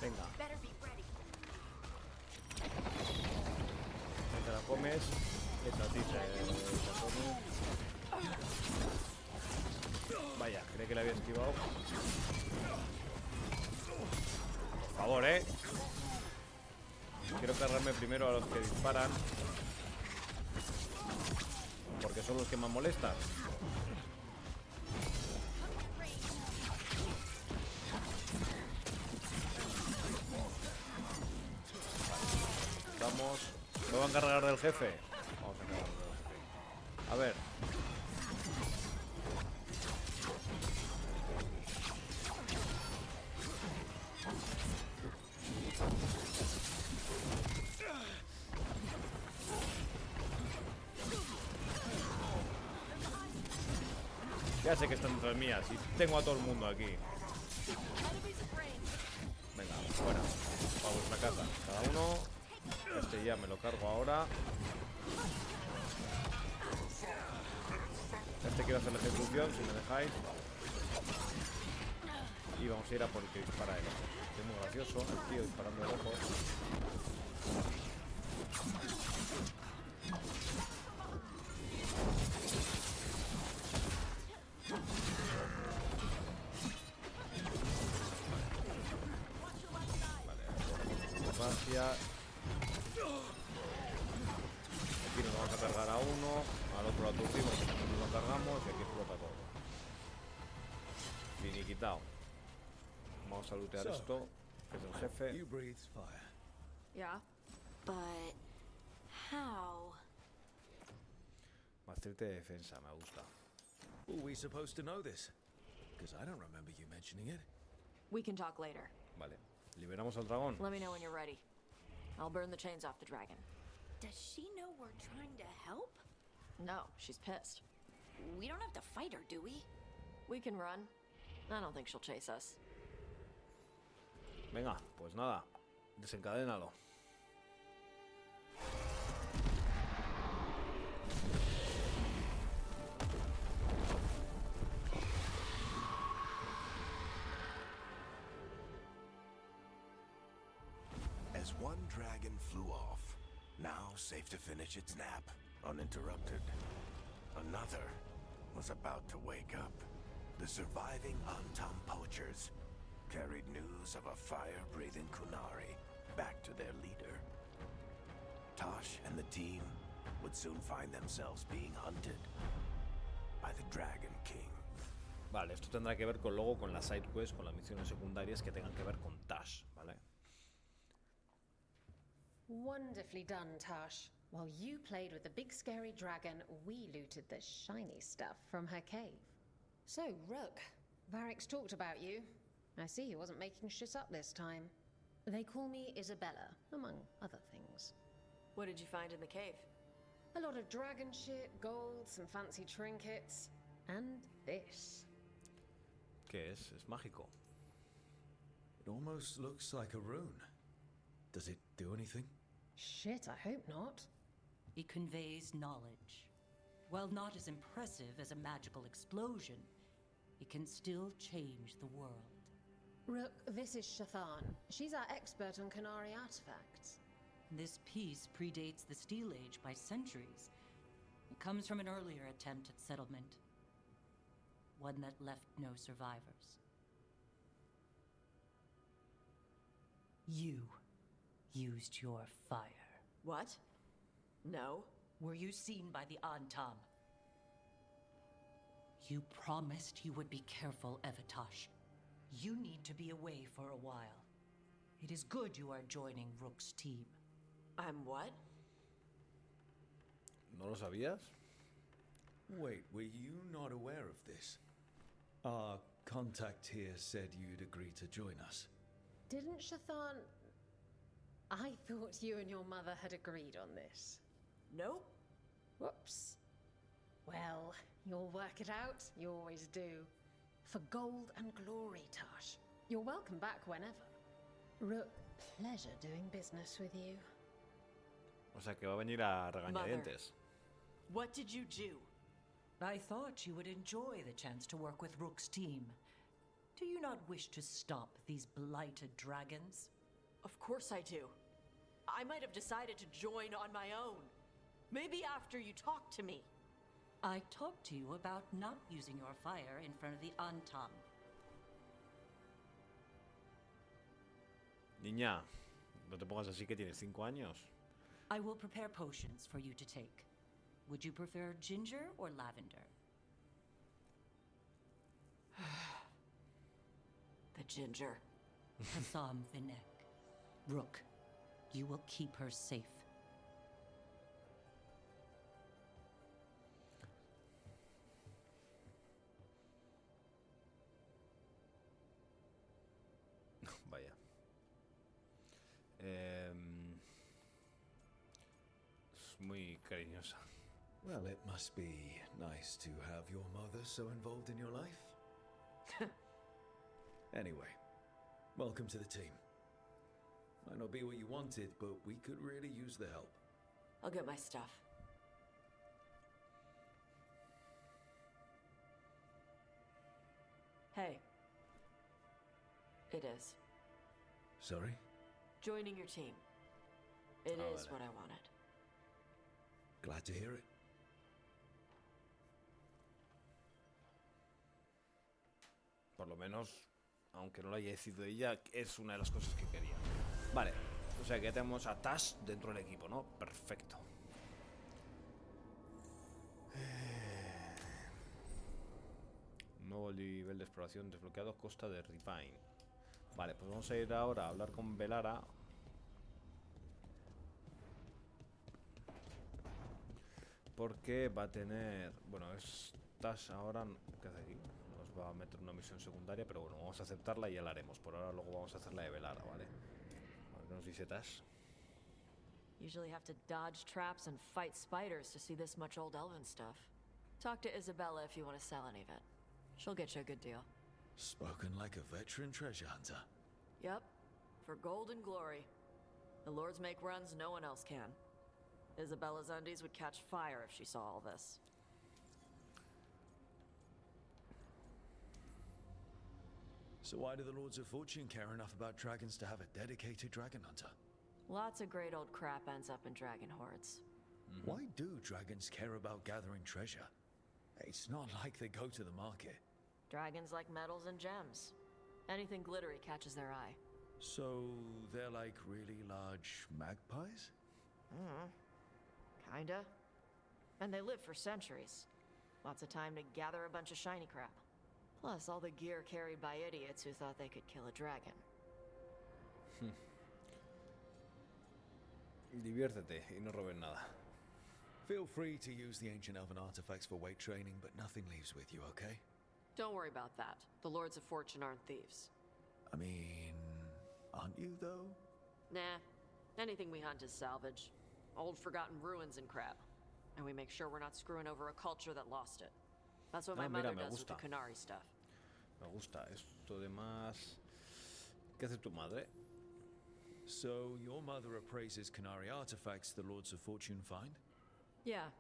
Venga. Te la comes. Esta a ti te come. Vaya, creí que le había esquivado. Por favor, quiero cargarme primero a los que disparan, porque son los que más molestan. Vamos. ¿Me van a cargar del jefe? Vamos a cargar del jefe. A ver. Ya sé que están detrás mías y tengo a todo el mundo aquí. Venga, fuera. A vuestra casa. Cada uno. Este ya me lo cargo ahora. Este quiero hacer la ejecución, si me dejáis. Y vamos a ir a por el que dispara él. Es muy gracioso, el tío disparando de lejos. Aquí nos vamos a cargar a uno, al otro lo aturdimos, nos lo cargamos y aquí explota todo. Finiquitado. Vamos a lootear esto, que es el jefe. You breathe fire. Yeah. But how? Más 30 de defensa, me gusta. Were we supposed to know this? Because I don't remember you mentioning it. We can talk later. Vale, liberamos al dragón. Let me know when you're ready. I'll burn the chains off the dragon. Does she know we're trying to help? No, she's pissed. We don't have to fight her, do we? We can run. I don't think she'll chase us. Venga, pues nada, desencadénalo. As one dragon flew off, now safe to finish its nap, uninterrupted, another was about to wake up. The surviving Antam poachers carried news of a fire-breathing Kunari back to their leader. Tosh and the team would soon find themselves being hunted by the Dragon King. Vale, esto tendrá que ver con luego con las side quests, con las misiones secundarias que tengan que ver con Tash, ¿vale? Wonderfully done, Tash. While you played with the big scary dragon, we looted the shiny stuff from her cave. So, Rook, Varric's talked about you. I see he wasn't making shit up this time. They call me Isabella, among other things. What did you find in the cave? A lot of dragon shit, gold, some fancy trinkets, and this. ¿Qué es? Es mágico. It almost looks like a rune. Does it do anything? Shit, I hope not. It conveys knowledge. While not as impressive as a magical explosion, it can still change the world. Rook, this is Shathan. She's our expert on Kunari artifacts. This piece predates the Steel Age by centuries. It comes from an earlier attempt at settlement. One that left no survivors. You used your fire. What? No. Were you seen by the Antam? You promised you would be careful, Evatosh. You need to be away for a while. It is good you are joining Rook's team. I'm what? ¿No lo sabías? Wait, were you not aware of this? Our contact here said you'd agree to join us. Didn't Shathan... I thought you and your mother had agreed on this. Nope. Whoops. Well, you'll work it out. You always do. For gold and glory, Tash. You're welcome back whenever. Rook, pleasure doing business with you. O sea que va a venir a regañadientes. What did you do? I thought you would enjoy the chance to work with Rook's team. Do you not wish to stop these blighted dragons? Of course I do. I might have decided to join on my own. Maybe after you talked to me. I talked to you about not using your fire in front of the Antam. Niña, no te pongas así que tienes 5 años. I will prepare potions for you to take. Would you prefer ginger or lavender? The ginger. Hassam Vinek. Rook, you will keep her safe. Vaya. Es muy cariñosa. Well, it must be nice to have your mother so involved in your life. Anyway, welcome to the team. Might not be what you wanted, but we could really use the help. I'll get my stuff. Hey. It is. Sorry? Joining your team. It is what I wanted. Glad to hear it. Por lo menos, aunque no lo haya decidido ella, es una de las cosas que quería. Vale, o sea que ya tenemos a Tash dentro del equipo, ¿no? Perfecto. Nuevo nivel de exploración desbloqueado, costa de Refine. Vale, pues vamos a ir ahora a hablar con Velara. Porque va a tener... Bueno, es Tash ahora... ¿Qué hace aquí? Nos va a meter una misión secundaria, pero bueno, vamos a aceptarla y ya la haremos. Por ahora luego vamos a hacer la de Velara, ¿vale? A ver qué nos dice Tash. Usually have to dodge traps and fight spiders to see this much old elven stuff. Talk to Isabella if you want to sell any of it. She'll get you a good deal. Spoken like a veteran treasure hunter. Yep, for gold and glory. The lords make runs no one else can. Isabella's undies would catch fire if she saw all this. So why do the Lords of Fortune care enough about dragons to have a dedicated dragon hunter? Lots of great old crap ends up in dragon hordes. Why do dragons care about gathering treasure? It's not like they go to the market. Dragons like metals and gems. Anything glittery catches their eye. So they're like really large magpies? Kinda. And they live for centuries. Lots of time to gather a bunch of shiny crap. Plus all the gear carried by idiots who thought they could kill a dragon. Diviértete y no robes nada. Feel free to use the ancient elven artifacts for weight training, but nothing leaves with you, okay? Don't worry about that. The Lords of Fortune aren't thieves. I mean, aren't you, though? Nah. Anything we hunt is salvage. Old forgotten ruins and crap. And we make sure we're not screwing over a culture that lost it. That's what my mother does with the Canary stuff. Me gusta esto de más... ¿Qué hace tu madre? So your mother appraises Canary artifacts the Lords of Fortune find? Yeah.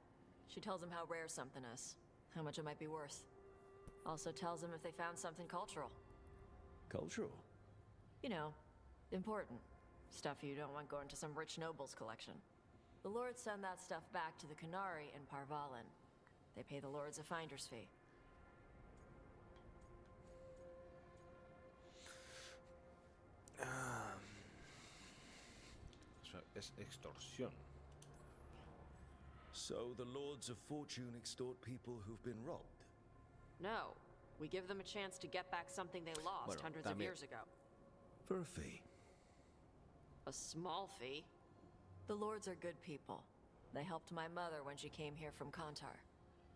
She tells them how rare something is. How much it might be worth. Also tells them if they found something cultural. Cultural? You know, important. Stuff you don't want going to some rich noble's collection. The lords send that stuff back to the Canary in Parvalin. They pay the lords a finder's fee. Es extorsión. So the Lords of Fortune extort people who've been robbed? No. We give them a chance to get back something they lost hundreds of years ago. For a fee? A small fee. The lords are good people. They helped my mother when she came here from Kantar.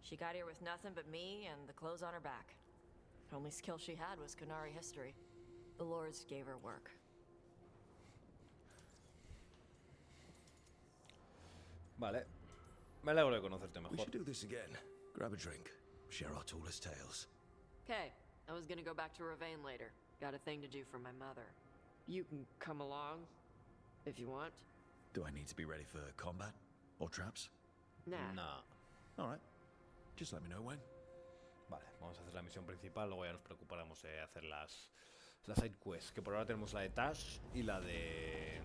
She got here with nothing but me and the clothes on her back. The only skill she had was Canary history. The lords gave her work. Vale. Me alegro de conocerte mejor. We should do this again. Grab a drink. Share our tallest tales. Okay, I was gonna go back to Ravane later. Got a thing to do for my mother. You can come along, if you want. Do I need to be ready for combat? Or traps? Nah. Alright. Just let me know when. Vale, vamos a hacer la misión principal, luego ya nos preocuparemos de hacer las side quests, que por ahora tenemos la de Tash y la de...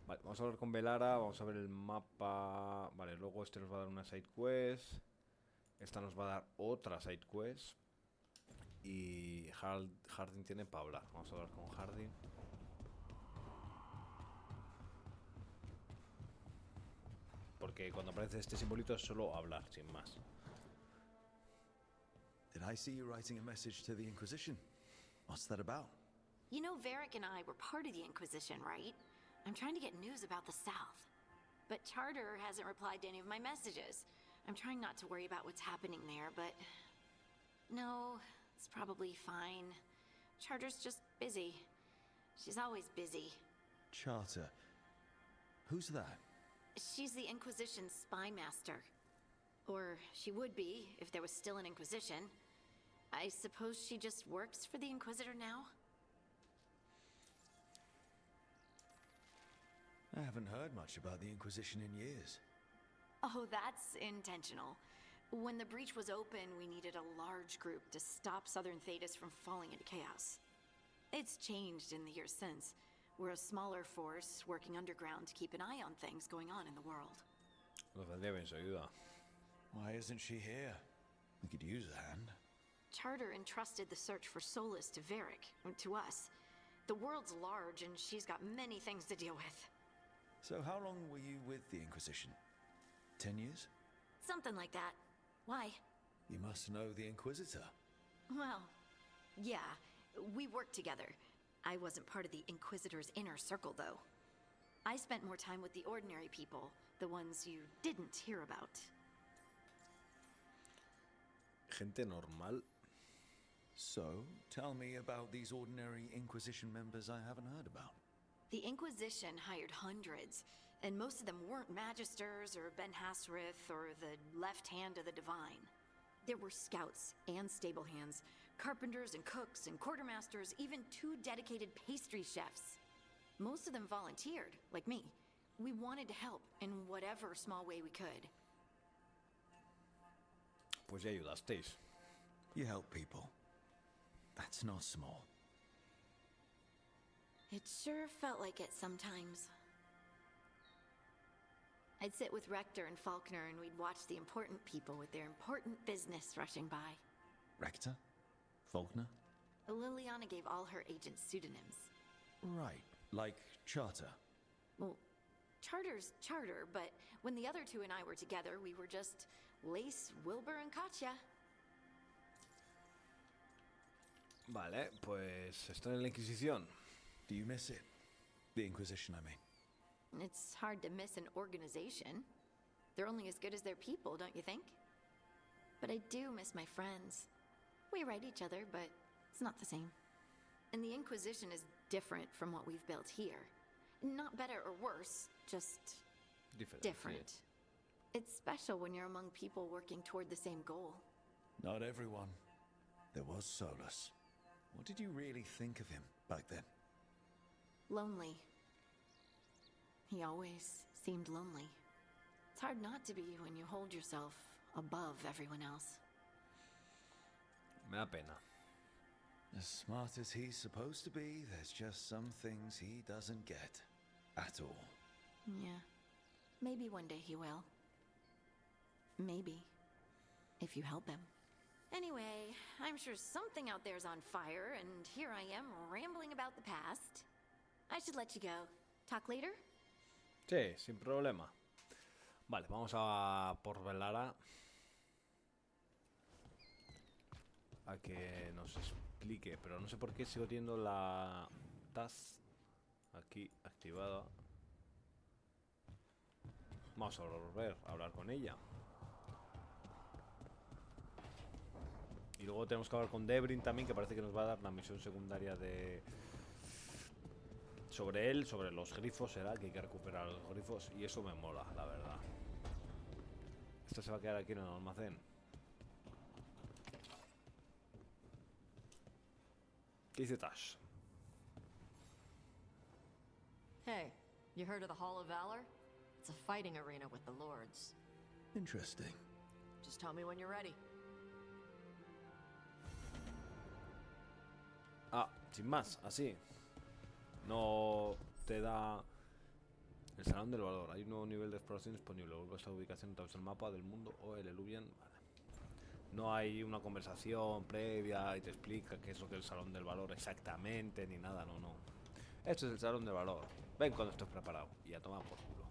Vale, vamos a hablar con Velara, vamos a ver el mapa. Vale, luego este nos va a dar una side quest. Esta nos va a dar otra side quest. Y Harding tiene para hablar. Vamos a hablar con Harding. Porque cuando aparece este simbolito es solo hablar, sin más. Did I see you writing a message to the Inquisition? What's that about? You know, Varric and I were part of the Inquisition, right? I'm trying to get news about the South. But Charter hasn't replied to any of my messages. I'm trying not to worry about what's happening there, but... No, it's probably fine. Charter's just busy. She's always busy. Charter. Who's that? She's the Inquisition's spy master. Or she would be, if there was still an Inquisition. I suppose she just works for the Inquisitor now? I haven't heard much about the Inquisition in years. Oh, that's intentional. When the breach was open, we needed a large group to stop Southern Thedas from falling into chaos. It's changed in the years since. We're a smaller force working underground to keep an eye on things going on in the world. Nos vendría bien su ayuda. Why isn't she here? We could use a hand. Charter entrusted the search for Solus to Varric, to us. The world's large and she's got many things to deal with. So how long were you with the Inquisition? 10 years? Something like that. Why? You must know the Inquisitor. Well, yeah, we worked together. I wasn't part of the Inquisitor's inner circle, though. I spent more time with the ordinary people, the ones you didn't hear about. Gente normal. So, tell me about these ordinary Inquisition members I haven't heard about. The Inquisition hired hundreds, and most of them weren't Magisters or Ben Hasrith or the left hand of the Divine. There were scouts and stable hands, carpenters and cooks and quartermasters, even 2 dedicated pastry chefs. Most of them volunteered, like me. We wanted to help in whatever small way we could. Pues ya ayudasteis. You help people. That's not small. It sure felt like it sometimes. I'd sit with Rector and Faulkner and we'd watch the important people with their important business rushing by. Rector? Faulkner? Liliana gave all her agents pseudonyms. Right, like Charter. Well, Charter's Charter, but when the other 2 and I were together, we were just Lace, Wilbur, and Katya. Vale, pues estoy en la Inquisición. Do you miss it? The Inquisition, I mean. It's hard to miss an organization. They're only as good as their people, don't you think? But I do miss my friends. We write each other, but it's not the same. And the Inquisition is different from what we've built here. Not better or worse, just different. It's special when you're among people working toward the same goal. Not everyone. There was Solus. What did you really think of him back then? Lonely. He always seemed lonely. It's hard not to be when you hold yourself above everyone else. Me da pena. As smart as he's supposed to be, there's just some things he doesn't get. At all. Yeah. Maybe one day he will. Maybe. If you help him. Anyway, I'm sure something out there's on fire, and here I am rambling about the past. I should let you go. Talk later? Sí, sin problema. Vale, vamos a por Velara. A que nos explique, pero no sé por qué sigo teniendo la task aquí activada. Vamos a volver a hablar con ella. Y luego tenemos que hablar con Debrin también, que parece que nos va a dar la misión secundaria de... Sobre él, sobre los grifos, será que hay que recuperar los grifos. Y eso me mola, la verdad. Esto se va a quedar aquí en el almacén. ¿Qué dice Tash? Hey, you heard of the Hall of Valor? It's a fighting arena with the lords. Interesting. Just tell me when you're ready. Ah, sin más, así. No te da El Salón del Valor. Hay un nuevo nivel de exploración disponible. Vuelve a esta ubicación a través del mapa del mundo o el Eluvian. Vale. No hay una conversación previa y te explica qué es lo que es el Salón del Valor exactamente, ni nada, no. Esto es el Salón del Valor. Ven cuando estés preparado. Y a tomar por culo.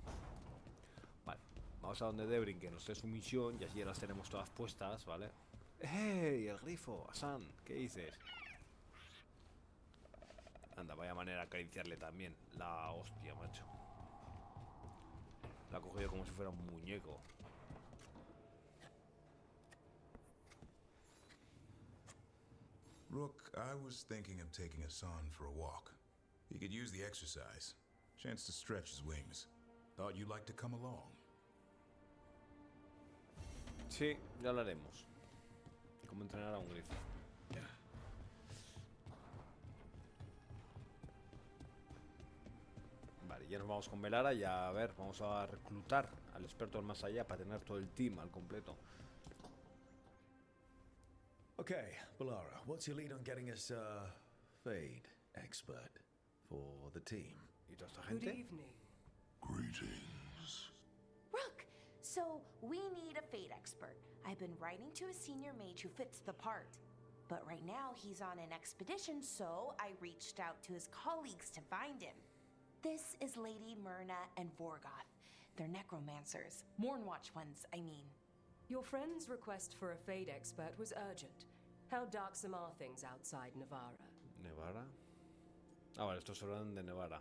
Vale. Vamos a donde Debrin, que nos dé su misión. Y allí las tenemos todas puestas, ¿vale? ¡Hey! El grifo. Asan, ¿qué dices? Anda, vaya manera de acariciarle también. La hostia, macho. La ha cogido como si fuera un muñeco. Rook, I was thinking of taking Hassan for a walk. He could use the exercise. Chance to stretch his wings. Thought you'd like to come along. Sí, ya lo haremos. Como entrenar a un grifo. Vale, ya nos vamos con Velara y a ver, vamos a reclutar al experto del más allá para tener todo el team al completo. Okay, Velara, what's your lead on getting us a Fade expert for the team? ¿Y toda esta Good gente? evening. Greetings. Rook, so we need a fate expert. I've been writing to a senior mage who fits the part. But right now he's on an expedition, so I reached out to his colleagues to find him. This is Lady Myrna and Vorgoth. They're necromancers. Mournwatch ones, I mean. Your friend's request for a Fade expert was urgent. How darksome are things outside Navarra? ¿Nevara? Ah, vale, estos hablan de Nevara.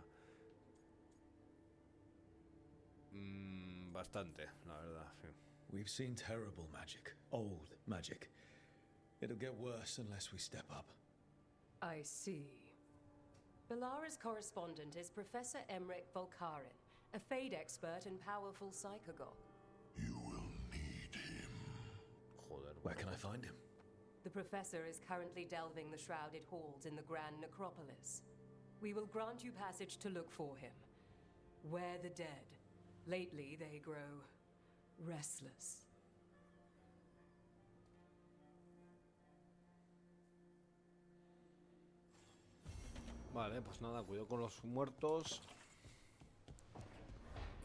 Bastante, la verdad, sí. We've seen terrible magic. Old magic. It'll get worse unless we step up. I see. Belara's correspondent is Professor Emmerich Volkarin, a Fade expert and powerful psychagogue. You will need him. Joder. Where can I find him? The professor is currently delving the shrouded halls in the Grand Necropolis. We will grant you passage to look for him. Where the dead. Lately they grow restless. Vale, pues nada, cuidado con los muertos.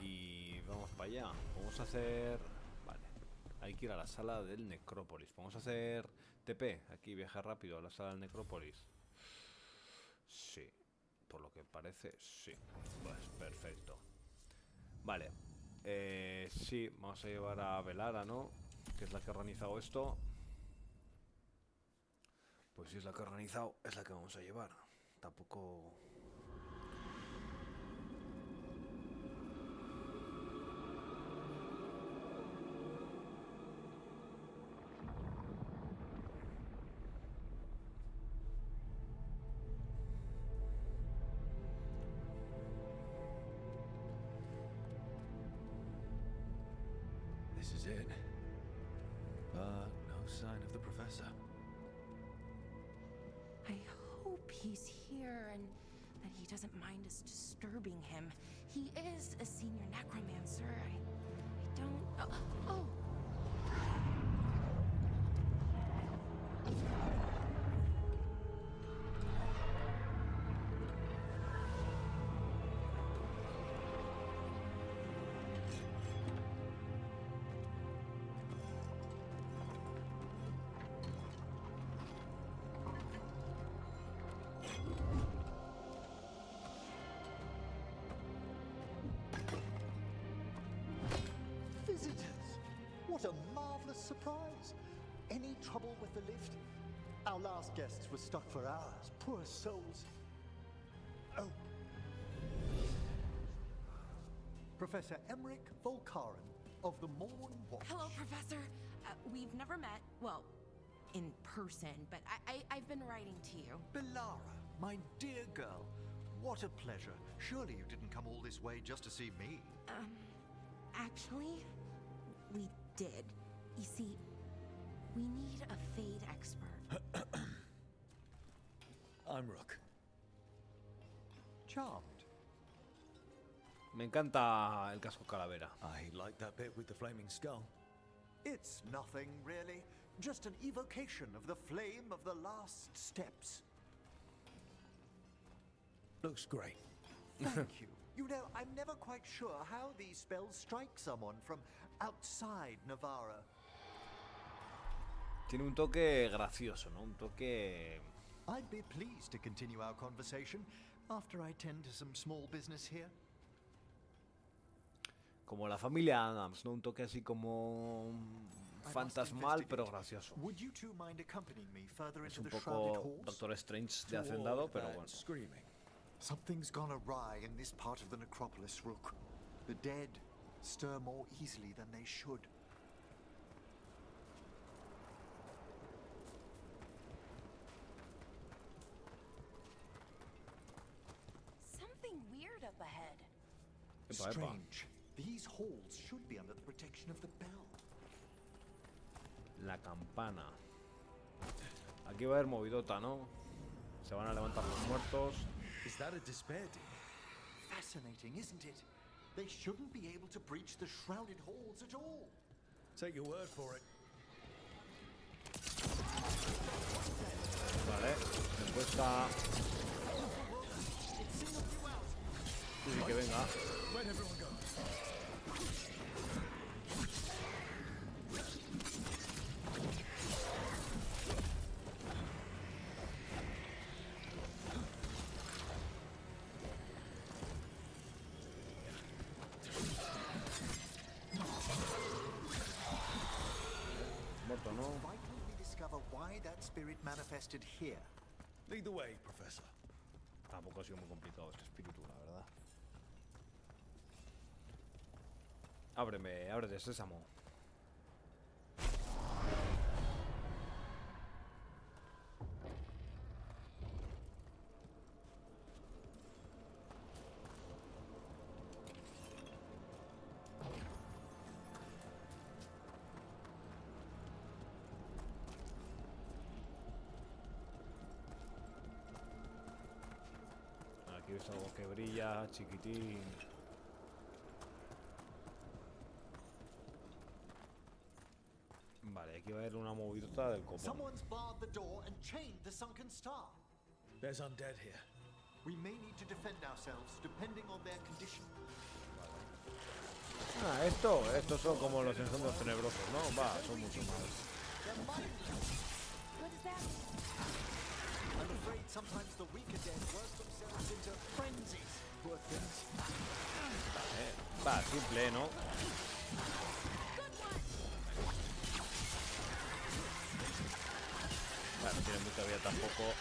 Y vamos para allá. Vamos a hacer... Vale, hay que ir a la sala del Necrópolis. Vamos a hacer TP, aquí, viajar rápido a la sala del Necrópolis. Sí, por lo que parece, sí. Pues perfecto. Vale, sí, vamos a llevar a Velara, ¿no? Que es la que ha organizado esto. Pues si es la que ha organizado, es la que vamos a llevar. Tampoco... This is it. But no sign of the professor. I hope he's here and that he doesn't mind us disturbing him. He is a senior necromancer. I don't... Oh! Visitors! What a marvelous surprise! Any trouble with the lift? Our last guests were stuck for hours. Poor souls. Oh. Professor Emmerich Volkarin of the Morn Watch. Hello, Professor. We've never met, well, in person, but I've been writing to you. Belara, my dear girl. What a pleasure. Surely you didn't come all this way just to see me. Actually, we did. You see, we need a Fade expert. I'm Rook. Charmed. Me encanta el casco calavera. I like that bit with the flaming skull. It's nothing, really. Just an evocation of the flame of the last steps. Looks great. Thank you. You know, I'm never quite sure how these spells strike someone from outside Navarra. Tiene un toque gracioso, ¿no? Un toque... I'd be pleased to continue our conversation after I tend to some small business here. Como la familia Adams, ¿no? Un toque así como... fantasmal, pero gracioso. Would you two mind accompanying me further Es into un the shrouded poco halls? Doctor Strange de Hacendado, pero bueno. Something's gone awry in this part of the necropolis, Rook. The dead stir more easily than they should. Something weird up ahead. Strange. These halls should be under the protection of the bell. La campana. Aquí va a haber movidota, ¿no? Se van a levantar los muertos. Is that a Despedida? Fascinating, isn't it? They shouldn't be able to breach the shrouded halls at all. Take your word for it. Vale, después está... Sí, que venga. Muerto, ¿no? It's vital we discover why that spirit manifested here. Lead the way, Professor. Tampoco ha sido muy complicado este espíritu, la verdad. Ábrete, sésamo. Aquí ves algo que brilla, chiquitín. Vale, aquí va a haber una movidota del copón. Someone's barred the door and chained the sunken star. There's undead here. We may need to defend ourselves depending on their condition. Ah, estos son como los enjambres tenebrosos, ¿no? Va, son mucho más. What does that mean? I'm afraid sometimes the weaker dead work themselves into frenzies. Poor things. Va, simple, ¿no? Vale, no tiene mucha vida tampoco.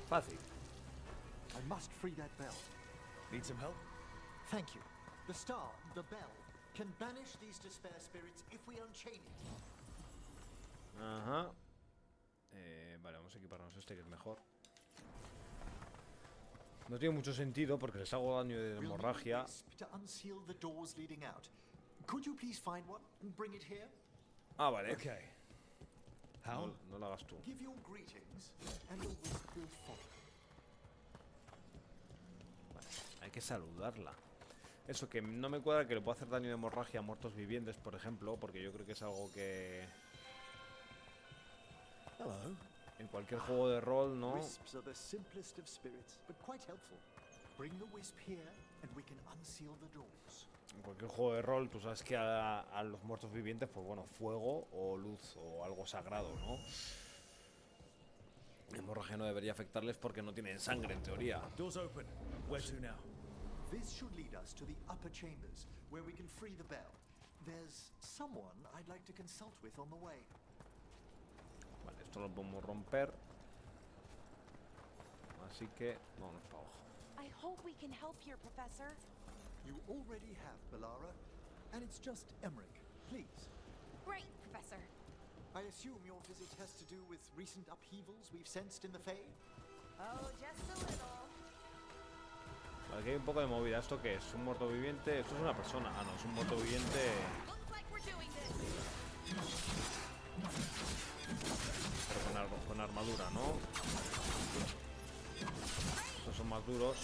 Fácil. I must free that bell. Need some help? Thank you. The star, the bell, can banish these despair spirits if we unchain it. Ajá. Vale, vamos a equiparnos este que es mejor. No tiene mucho sentido porque les hago daño de hemorragia. To unseal the doors leading out. Could you please find one and bring it here? Ah, vale. Okay. How? No lo hagas tú. Give your greetings and a wisp will follow. Vale, hay que saludarla. Eso, que no me cuadra que le pueda hacer daño de hemorragia a muertos vivientes, por ejemplo, porque yo creo que es algo que... Hello. En cualquier juego de rol, ¿no? Wisps are the simplest of spirits, but quite helpful. Bring the wisp here and we can unseal the doors. En cualquier juego de rol, tú sabes que a los muertos vivientes, pues bueno, fuego o luz o algo sagrado, ¿no? Hemorragia no debería afectarles porque no tienen sangre, en teoría. Doors open. Where to now? This should lead us to the upper chambers, where we can free the bell. There's someone I'd like to consult with on the way. Vale, esto lo podemos romper. Así que vámonos para abajo. I hope we can help here, Professor. You already have, Bellara, and it's just Emmerich. Please. Great, Professor. I assume your visit has to do with recent upheavals we've sensed in the Fae? Oh, just a little. Vale, aquí hay un poco de movida. ¿Esto qué es? ¿Un muerto viviente? Esto es una persona. Ah, no, es un muerto viviente. Pero con armadura, ¿no? Estos son más duros.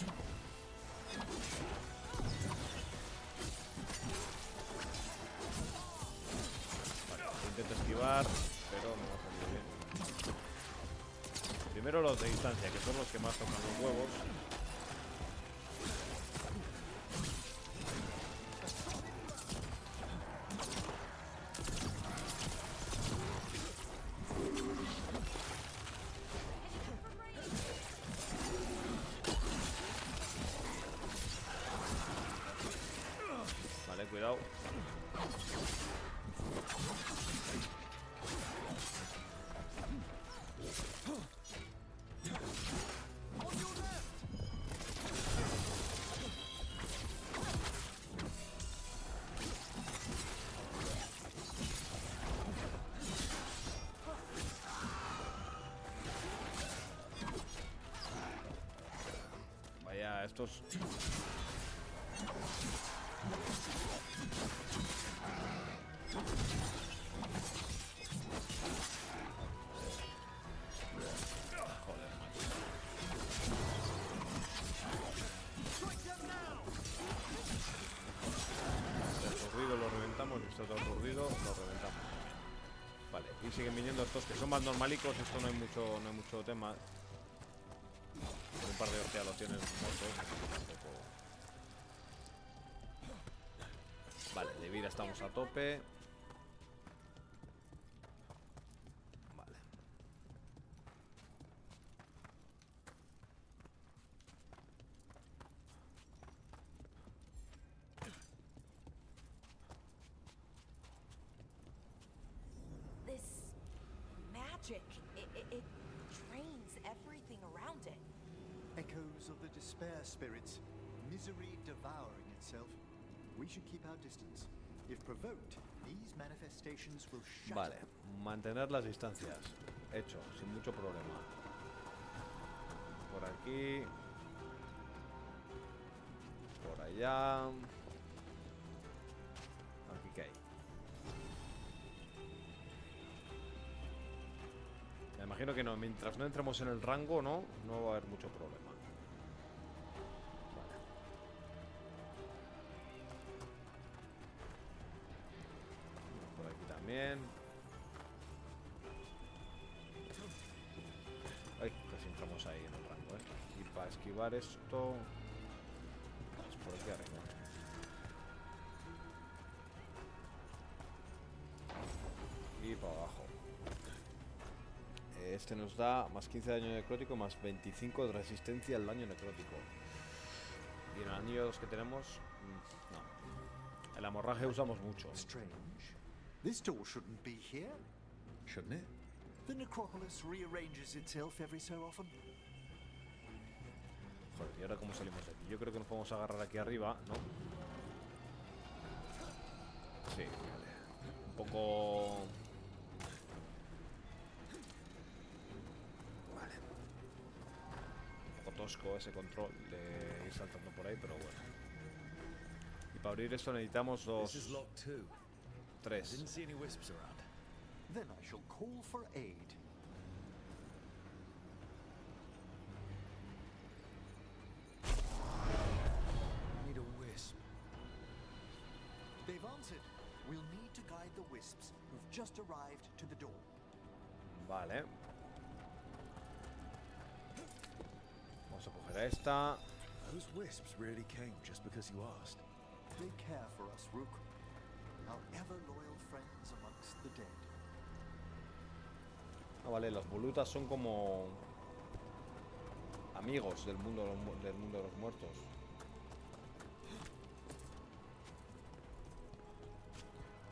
Intento esquivar, pero no me ha salido bien. Primero los de distancia, que son los que más tocan los huevos. Vale, cuidado. Vaya, estos... Lo reventamos, y esto todo ruido, lo reventamos. Vale, y siguen viniendo estos que son más normalicos, esto no hay mucho tema. Por un par de hostias lo tienes muertos, tampoco. Vale, de vida estamos a tope. Vale. It drains everything around it. Echoes of the despair spirits, misery devouring itself. We should keep our distance. If provoked, these manifestations will shatter. Vale, mantener las distancias. Hecho, sin mucho problema. Por aquí. Por allá. Aquí que hay. Me imagino que no, mientras no entremos en el rango, no va a haber mucho problema. Vale. Por aquí también. Ay, casi entramos ahí en el rango, Y para esquivar esto... Es por aquí arriba. Y para abajo. Este nos da más 15 de daño necrótico, más 25 de resistencia al daño necrótico. Y en el anillo que tenemos, no. El amorraje usamos mucho. Strange. This door shouldn't be here. Shouldn't it? The necropolis rearranges itself every so often. Joder, ¿y ahora cómo salimos de aquí? Yo creo que nos podemos agarrar aquí arriba, ¿no? Sí, vale. Un poco... tosco ese control de ir saltando por ahí, pero bueno. Y para abrir esto necesitamos dos... Tres. Then I shall call for aid. Need a wisp. They've answered. We'll need to guide the wisps who've just arrived to the door. Vale. Vamos a coger a esta. Those wisps really came just because you asked. They care for us, Rook. Our ever loyal friends amongst the dead. Ah, vale, las volutas son como amigos del mundo de los muertos.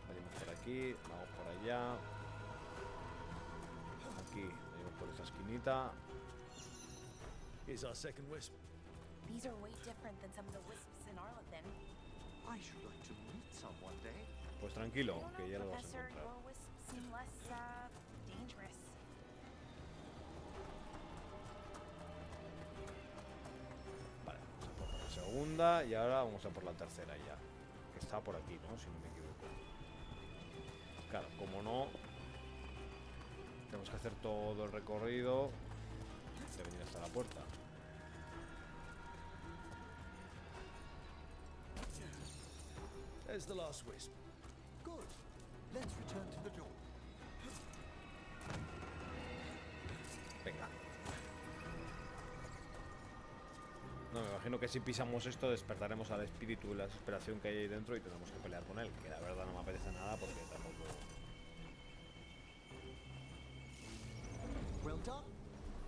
Venimos por aquí, vamos por allá. Aquí, venimos por esta esquinita. Here's our second wisp. These are way different than some of the wisps in Arlathan. I should like to meet some one day. Pues tranquilo, que ya lo vas a Professor, encontrar. your wisps seem less dangerous. Vale, vamos a por la segunda y ahora vamos a por la tercera ya. Que está por aquí, ¿no? Si no me equivoco. Claro, como no, tenemos que hacer todo el recorrido de venir hasta la puerta. There's the last wisp. Good. Let's return to the door. imagino que si pisamos esto despertaremos al espíritu y la desesperación que hay ahí dentro y tenemos que pelear con él, que la verdad no me apetece nada porque tampoco... Well done.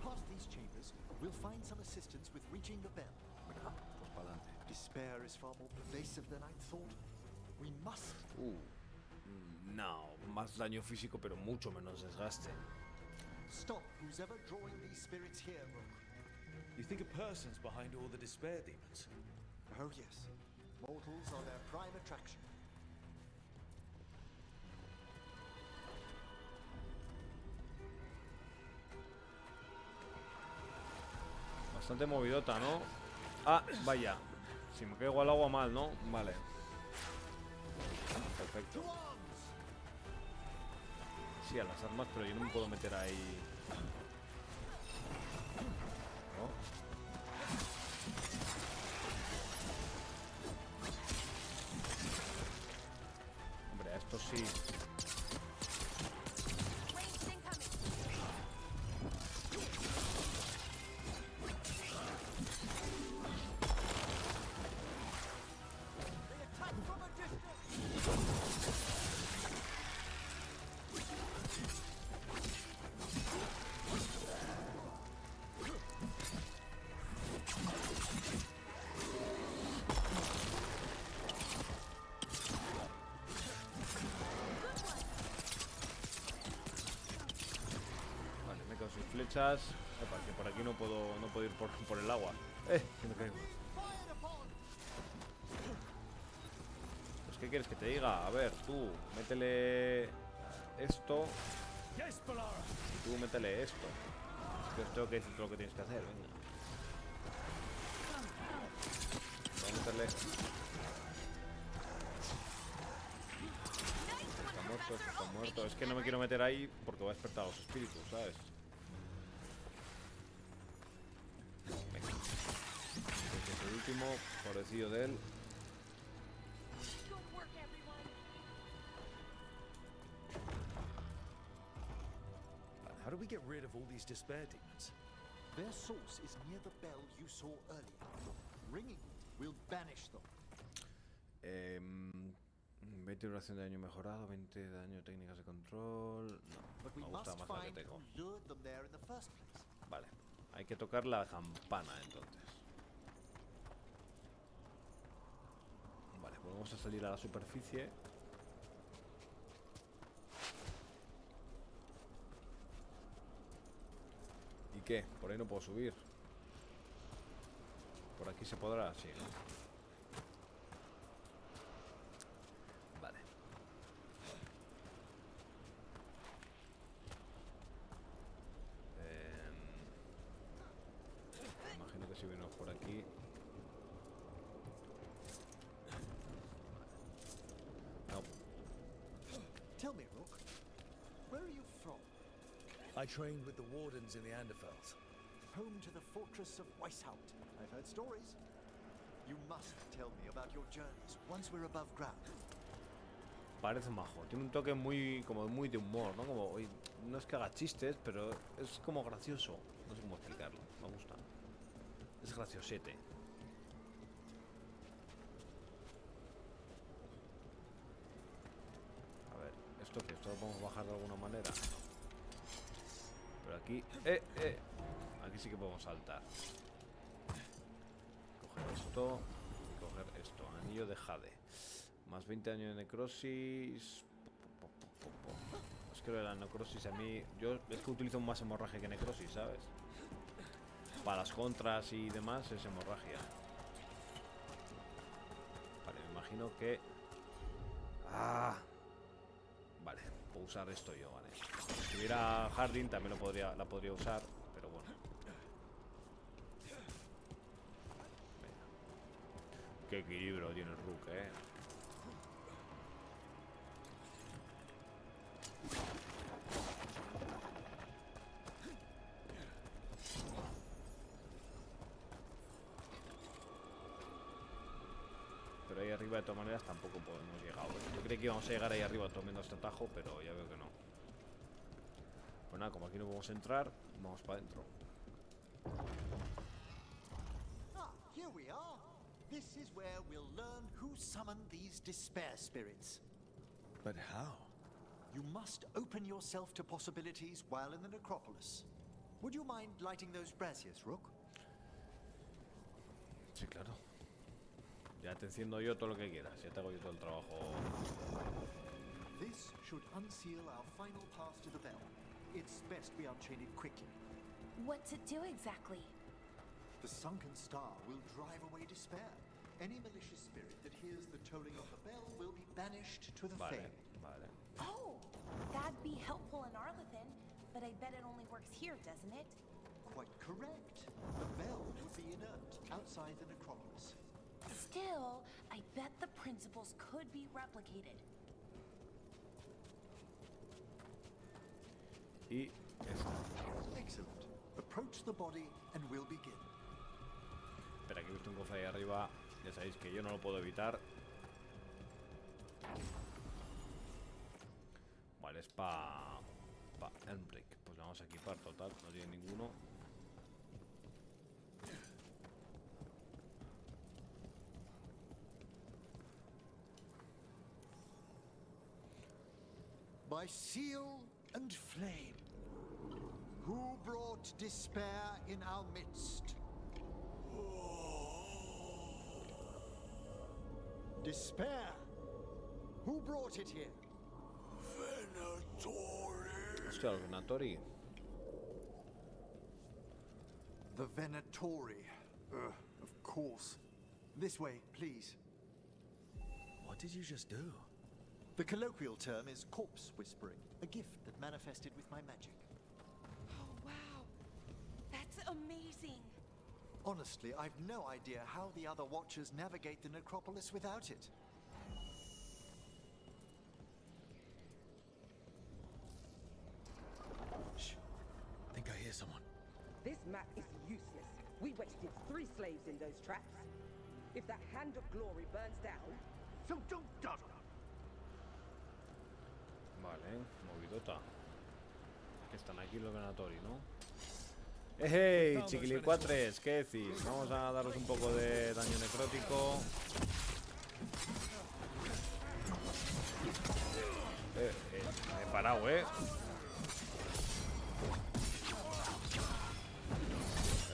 Past these chambers, we'll find some assistance with reaching the bell. Venga, pues para adelante. Despair is far more pervasive than I'd thought. We must. No, más daño físico pero mucho menos desgaste. Stop who's ever drawing these spirits here, Rook. You think a person's behind all the despair demons? Oh yes. Mortals are their prime attraction. Bastante movidota, ¿no? Ah, vaya. Si me caigo al agua mal, ¿no? Vale. Perfecto. Sí, a las armas, pero yo no me puedo meter ahí. ¿No? Hombre, a esto sí. Flechas. Epa, que por aquí no puedo ir por el agua. Que me caigo. Pues ¿qué quieres que te diga? A ver, tú, métele esto. Y tú métele esto. Es que os tengo que decir lo que tienes que hacer, venga. Voy a meterle esto. Está muerto. Es que no me quiero meter ahí porque va a despertar a los espíritus, ¿sabes? Último, pobrecillo de él. How do we get rid of all these despair demons? Their source is near the bell you saw earlier. Ringing it will banish them. 20 duración de daño mejorado, 20 de daño técnicas de control. No, me gusta más la que tengo. Vale, hay que tocar la campana entonces. Vale, pues vamos a salir a la superficie. ¿Y qué? Por ahí no puedo subir. Por aquí se podrá, sí, ¿no? Vale. Imagino que si venimos por aquí. No. Tell me, Rook, where are you from? I trained with the wardens in the Anderfels. Home to the fortress of Weishaupt. I've heard stories. You must tell me about your journeys once we're above ground. Parece majo. Tiene un toque muy de humor, ¿no? Como, oye, no es que haga chistes, pero es como gracioso. No sé cómo explicarlo. Me gusta. Es graciosete. A ver, ¿esto qué? ¿Esto lo podemos bajar de alguna manera? Pero aquí... Aquí sí que podemos saltar. Coger esto y coger esto. Anillo de Jade. Más 20 años de necrosis. Es que lo de la necrosis a mí... Yo es que utilizo más hemorragia que necrosis, ¿sabes? Para las contras y demás es hemorragia. Vale, me imagino que... Vale, puedo usar esto yo, vale. Si hubiera Harding también la podría usar, pero bueno. Venga. Qué equilibrio tiene el Rook, Pero ahí arriba de todas maneras tampoco hemos llegado. Yo creí que íbamos a llegar ahí arriba tomando este atajo, pero ya veo que no. Pues nada, como aquí no podemos entrar, vamos para adentro. here we are. This is where we'll learn who summoned these despair spirits. But how? You must open yourself to possibilities while in the necropolis. Would you mind lighting those braziers, Rook? Sí, claro. Ya te enciendo yo todo lo que quieras. Ya te hago yo todo el trabajo. This should unseal our final pass to the bell. It's best we unchain it quickly. What's it do exactly? The sunken star will drive away despair. Any malicious spirit that hears the tolling of the bell will be banished to the Vale, Fae. vale. Oh, that'd be helpful in Arlathan, but I bet it only works here, doesn't it? Quite correct. The bell would be inert outside the necropolis. Still, I bet the principles could be replicated. Y esta. Excellent. Approach the body and we'll begin. Espera, que he visto un cofre ahí arriba. Ya sabéis que yo no lo puedo evitar. Vale, es pa Endbreak. Pues vamos a equipar, total. No tiene ninguno. By seal and flame, who brought despair in our midst? Despair? Who brought it here? Hostia, los Venatori. The Venatori. Of course. This way, please. What did you just do? The colloquial term is corpse whispering, a gift that manifested with my magic. Oh, wow. That's amazing. Honestly, I've no idea how the other Watchers navigate the necropolis without it. Shh. I think I hear someone. This map is useless. We wasted 3 slaves in those traps. If that Hand of Glory burns down, so don't dawdle. Vale, movidota. Que están aquí los Venatori, ¿no? ¡Hey, chiquilicuatres! ¿Qué decís? Vamos a daros un poco de daño necrótico. Me he parado, ¿eh?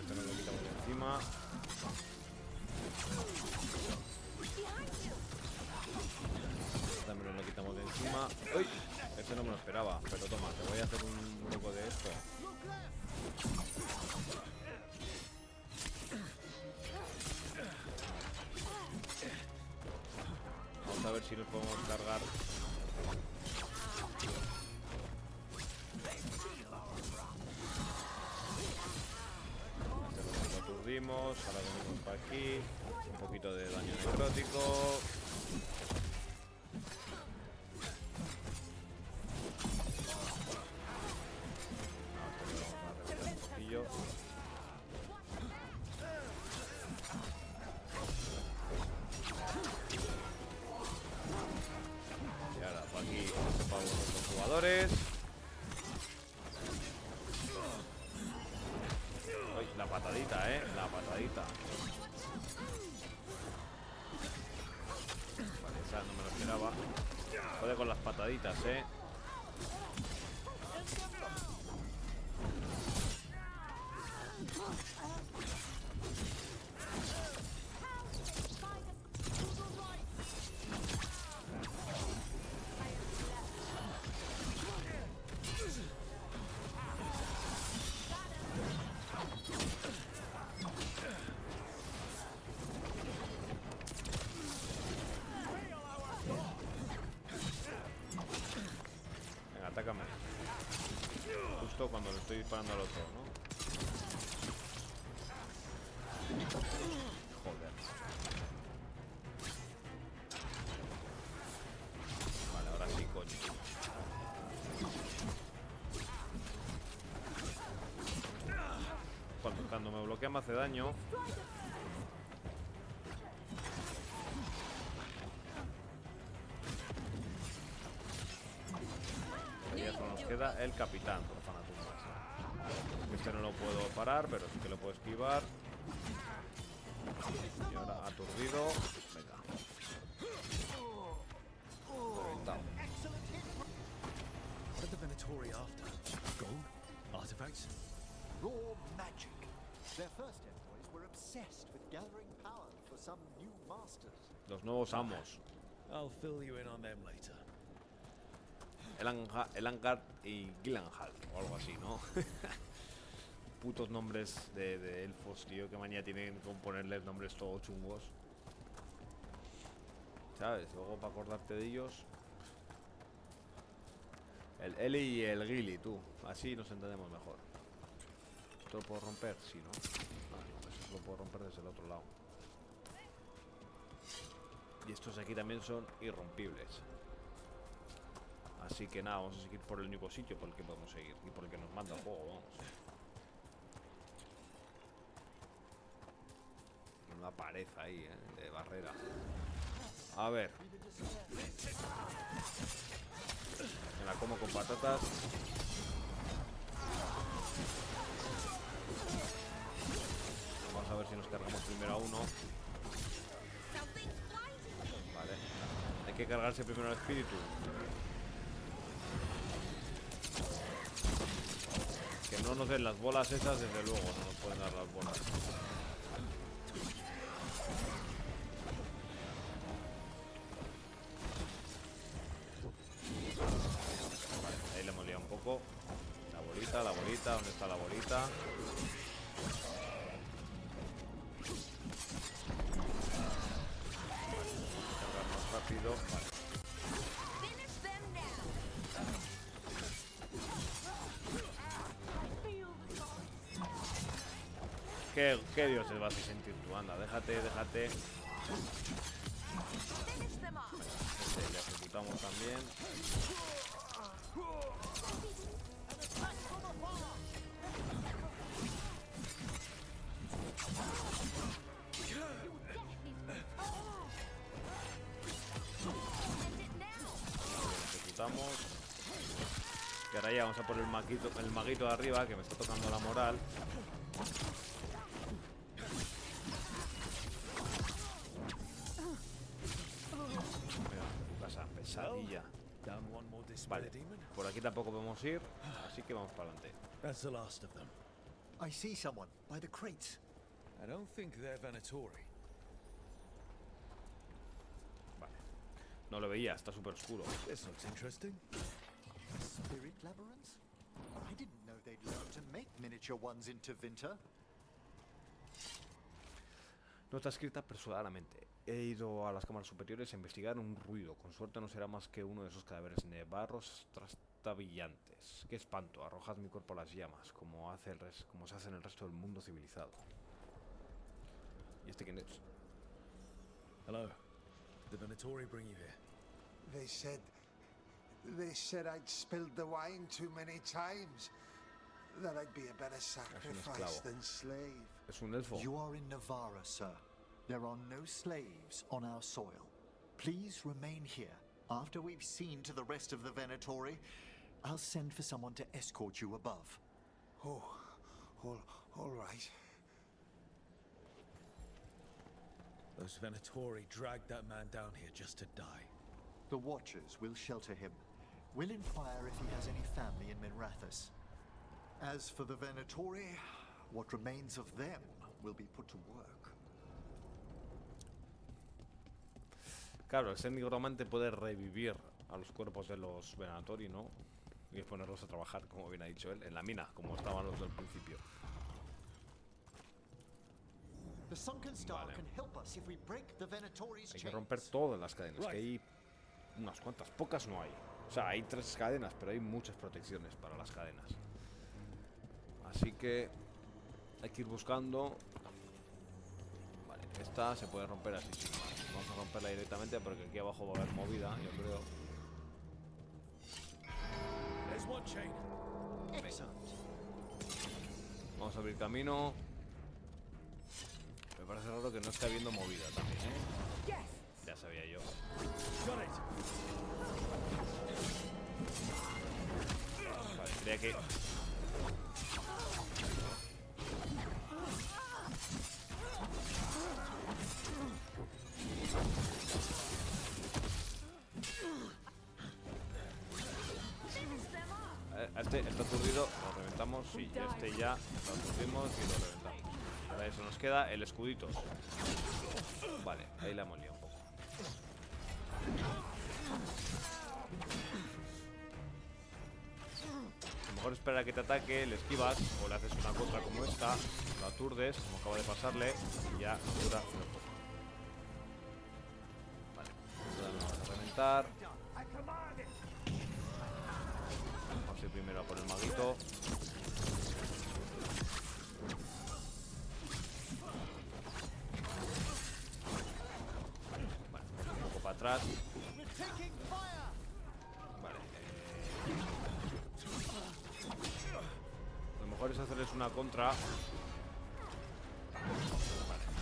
Este nos lo quitamos de encima. También nos lo quitamos de encima. ¡Uy! Este no me lo esperaba, pero toma, te voy a hacer un poco de esto. Vamos a ver si nos podemos cargar. Lo aturdimos, ahora venimos para aquí. Un poquito de daño necrótico. Y ahora por aquí para vosotros jugadores. Uy, la patadita, la patadita. Vale, esa no me lo esperaba. Joder con las pataditas, Venga, atácame. Justo cuando le estoy disparando al otro, ¿no? Joder. Vale, ahora sí, coño. Cuando me bloquea me hace daño. Y ya solo nos queda el capitán, por Fanatumbas. Este no lo puedo parar, pero sí que lo puedo esquivar. Y ahora aturdido. Venga. Reventado. What are the Venatori after? Gold? Artifacts? Raw magic. Their first envoys were obsessed with gathering power for some new masters. Los nuevos amos. I'll fill you in on them later. Elangard y Gillenhall, o algo así, ¿no? Putos nombres de elfos, tío. Qué manía tienen con ponerles nombres todos chungos. ¿Sabes? Luego para acordarte de ellos. El Eli y el Gilly, tú. Así nos entendemos mejor. ¿Esto lo puedo romper? Sí, ¿no? Vale, eso lo puedo romper desde el otro lado. Y estos aquí también son irrompibles. Así que nada, vamos a seguir por el único sitio por el que podemos seguir. Y por el que nos manda el juego, vamos. Una pared ahí, de barrera. A ver. Me la como con patatas. Vamos a ver si nos cargamos primero a uno. Vale. Hay que cargarse primero al espíritu. Que no nos den las bolas esas, desde luego. No nos pueden dar las bolas. La bolita, ¿dónde está la bolita? Cargar más rápido, vale. ¿Qué dioses vas a sentir tú? Anda, déjate. Le ejecutamos también. Y ahora ya vamos a por el maguito de arriba, que me está tocando la moral. Mira, pasa, pesadilla. Vale, por aquí tampoco podemos ir, así que vamos para adelante. That's the last of them. I see someone by the crates. I don't think they're Venatori. Vale. No lo veía, está súper oscuro. This looks interesting. Spirit labyrinths? I didn't know they'd learn to make miniature ones into Vinter. No está escrita apresuradamente. He ido a las cámaras superiores a investigar un ruido. Con suerte no será más que uno de esos cadáveres nevarros trastabillantes. Qué espanto, arrojad mi cuerpo a las llamas, como se hace en el resto del mundo civilizado. ¿Y este quién es? Hello. Did the Venatori bring you here? They said I'd spilled the wine too many times. That I'd be a better sacrifice than slave. Es un elfo. You are in Navarra, sir. There are no slaves on our soil. Please remain here. After we've seen to the rest of the Venatori, I'll send for someone to escort you above. Oh, all right. Those Venatori dragged that man down here just to die. The Watchers will shelter him. We'll inquire if he has any family in Minrathous. As for the Venatori, what remains of them will be put to work. Claro, el ser nigromante puede revivir a los cuerpos de los Venatori, ¿no? Y ponerlos a trabajar, como bien ha dicho él, en la mina, como estaban los del principio. Vale. Hay que romper todas las cadenas, que hay unas cuantas, pocas no hay. O sea, hay 3 cadenas, pero hay muchas protecciones para las cadenas. Así que hay que ir buscando. Vale, esta se puede romper así sin más. Vamos a romperla directamente porque aquí abajo va a haber movida, yo creo. Vamos a abrir camino. Me parece raro que no esté habiendo movida también, ¿eh? Ya sabía yo. Vale, creía que... Este está aturdido, lo reventamos. Sí, y este ya lo aturdimos y lo reventamos. Ahora eso nos queda el escudito. Vale, ahí la hemos liado un poco. A lo mejor esperar a que te ataque, le esquivas o le haces una contra como esta, lo aturdes, como acaba de pasarle, y ya dura un poco. Vale, ahora lo vamos a reventar. Vamos a ir primero a por el maguito. Vale, un poco para atrás. Vale. Lo mejor es hacerles una contra. Vale,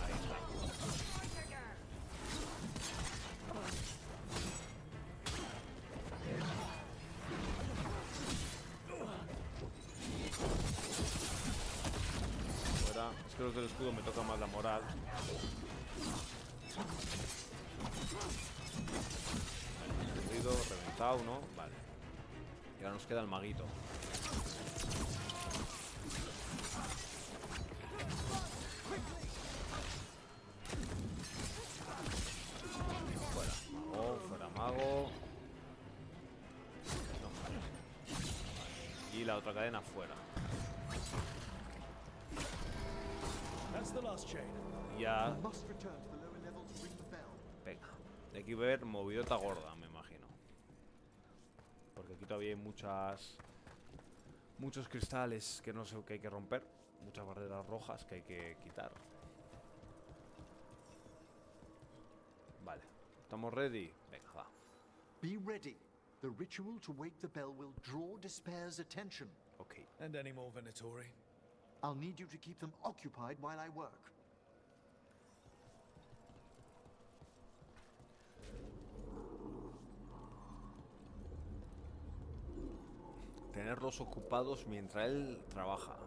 ahí está. Ahora, es que los del escudo me toca más la moral. Vale, reventado, ¿no? Vale. Y ahora nos queda el maguito. Fuera mago. No, vale. Y la otra cadena fuera. Ya. Venga. Hay que ver movidota gorda, me imagino. Porque aquí todavía hay muchos cristales que no sé qué hay que romper. Muchas barreras rojas que hay que quitar. Vale. ¿Estamos ready? Venga, va. Be ready. The ritual to wake the bell will draw Despair's attention. Okay. And any more Venatori? I'll need you to keep them occupied while I work. Tenerlos ocupados mientras él trabaja.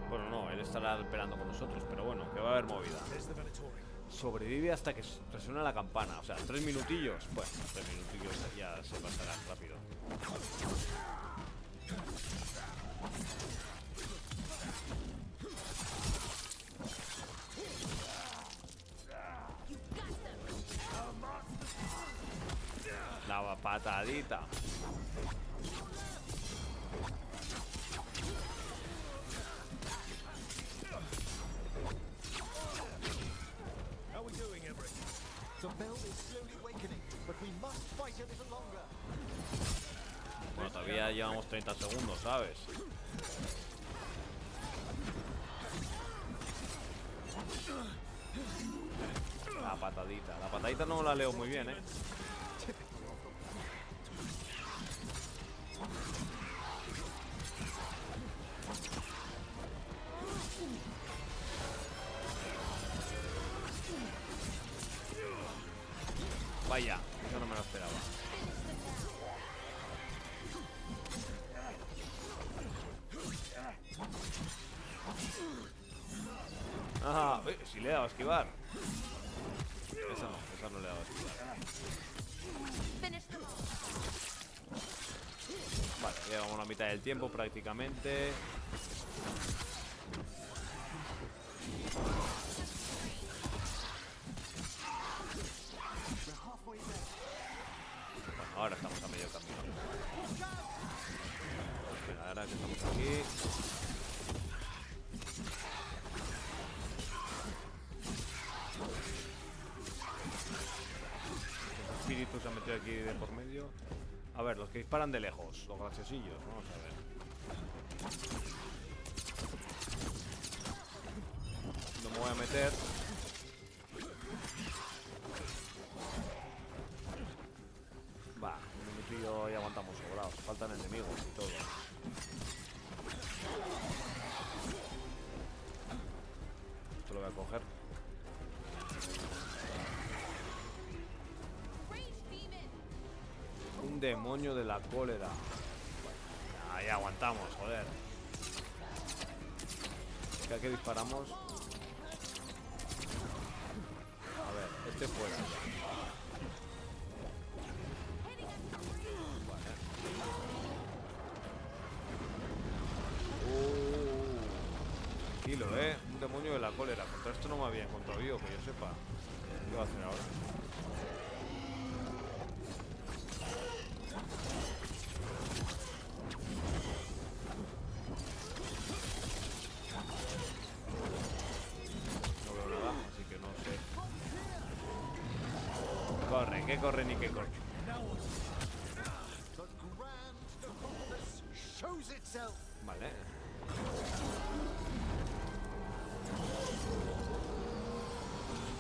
Bueno, no, él estará esperando con nosotros, pero bueno, que va a haber movida. Sobrevive hasta que resuena la campana. O sea, 3 minutillos. Bueno, 3 minutillos ya se pasarán rápido. La patadita. How are we doing, Emmerich? The bell is slowly awakening, but we must fight a little longer. Bueno, todavía llevamos 30 segundos, ¿sabes? La patadita. La patadita no la leo muy bien, ¿eh? Vaya, eso no me lo esperaba. Ah, si le he dado a esquivar. Esa no le he dado a esquivar. Vale, llevamos la mitad del tiempo prácticamente. Bueno, ahora estamos a medio camino. Venga, ahora que estamos aquí. Los espíritus se han metido aquí de por medio. A ver, los que disparan de lejos, los graciosillos, vamos a ver. No me voy a meter. Va, un minutillo y aguantamos sobrados. Faltan enemigos y todo. Esto lo voy a coger. Un demonio de la cólera. Ahí aguantamos, joder. Cada que disparamos. Este fuera. Tranquilo, un demonio de la cólera. Contra esto no me había encontrado yo, que yo sepa. ¿Qué va a hacer ahora? No veo nada, así que no sé. Corre, que corre ni que corre. Vale.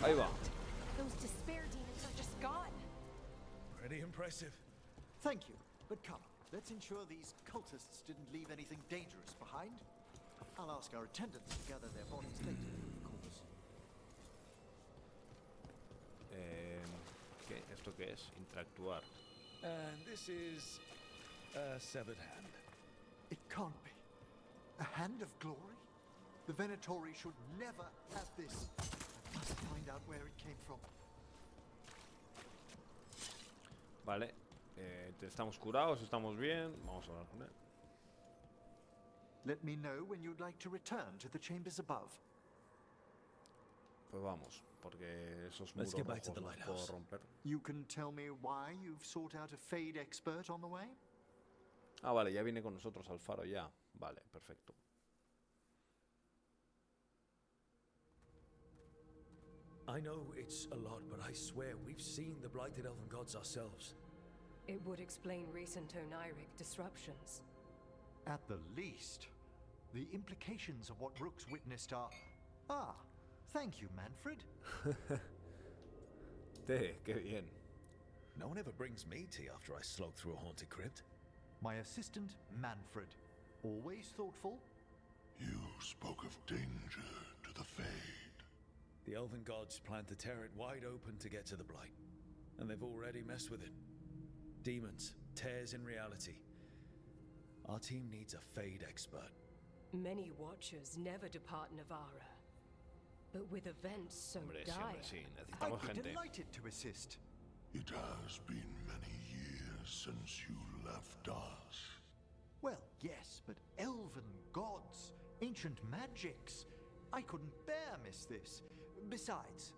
Ahí va. Those despair demons are just gone. Pretty impressive. Thank you, but come, let's ensure these cultists didn't leave anything dangerous behind. I'll ask our attendants to gather their bodies later, of course. ¿Qué? ¿Esto qué es? Interactuar. And this is a severed hand. It can't be. A hand of glory? The Venatori should never have this. I must find out where it came from. Vale. Estamos curados, estamos bien. Vamos a hablar con él. Let me know when you'd like to return to the chambers above. Pues vamos, porque esos Let's muros get back to rojos the los lighthouse. puedo romper. You can tell me why you've sought out a Fade expert on the way? Ah, vale, ya viene con nosotros al faro ya. Vale, perfecto. I know it's a lot, but I swear we've seen the blighted elven gods ourselves. It would explain recent Oniric disruptions. At the least, the implications of what Rook's witnessed are... Ah, thank you, Manfred. Qué bien. No one ever brings me tea after I slog through a haunted crypt. My assistant, Manfred. Always thoughtful. You spoke of danger to the Fade. The elven gods plan to tear it wide open to get to the blight. And they've already messed with it. Demons, tears in reality. Our team needs a Fade expert. Many watchers never depart Navarra. But with events so dire... Sí, necesitamos I'd be gente. delighted to assist. It has been many years since you left us. Well, yes, but elven gods, ancient magics. I couldn't bear miss this. Besides,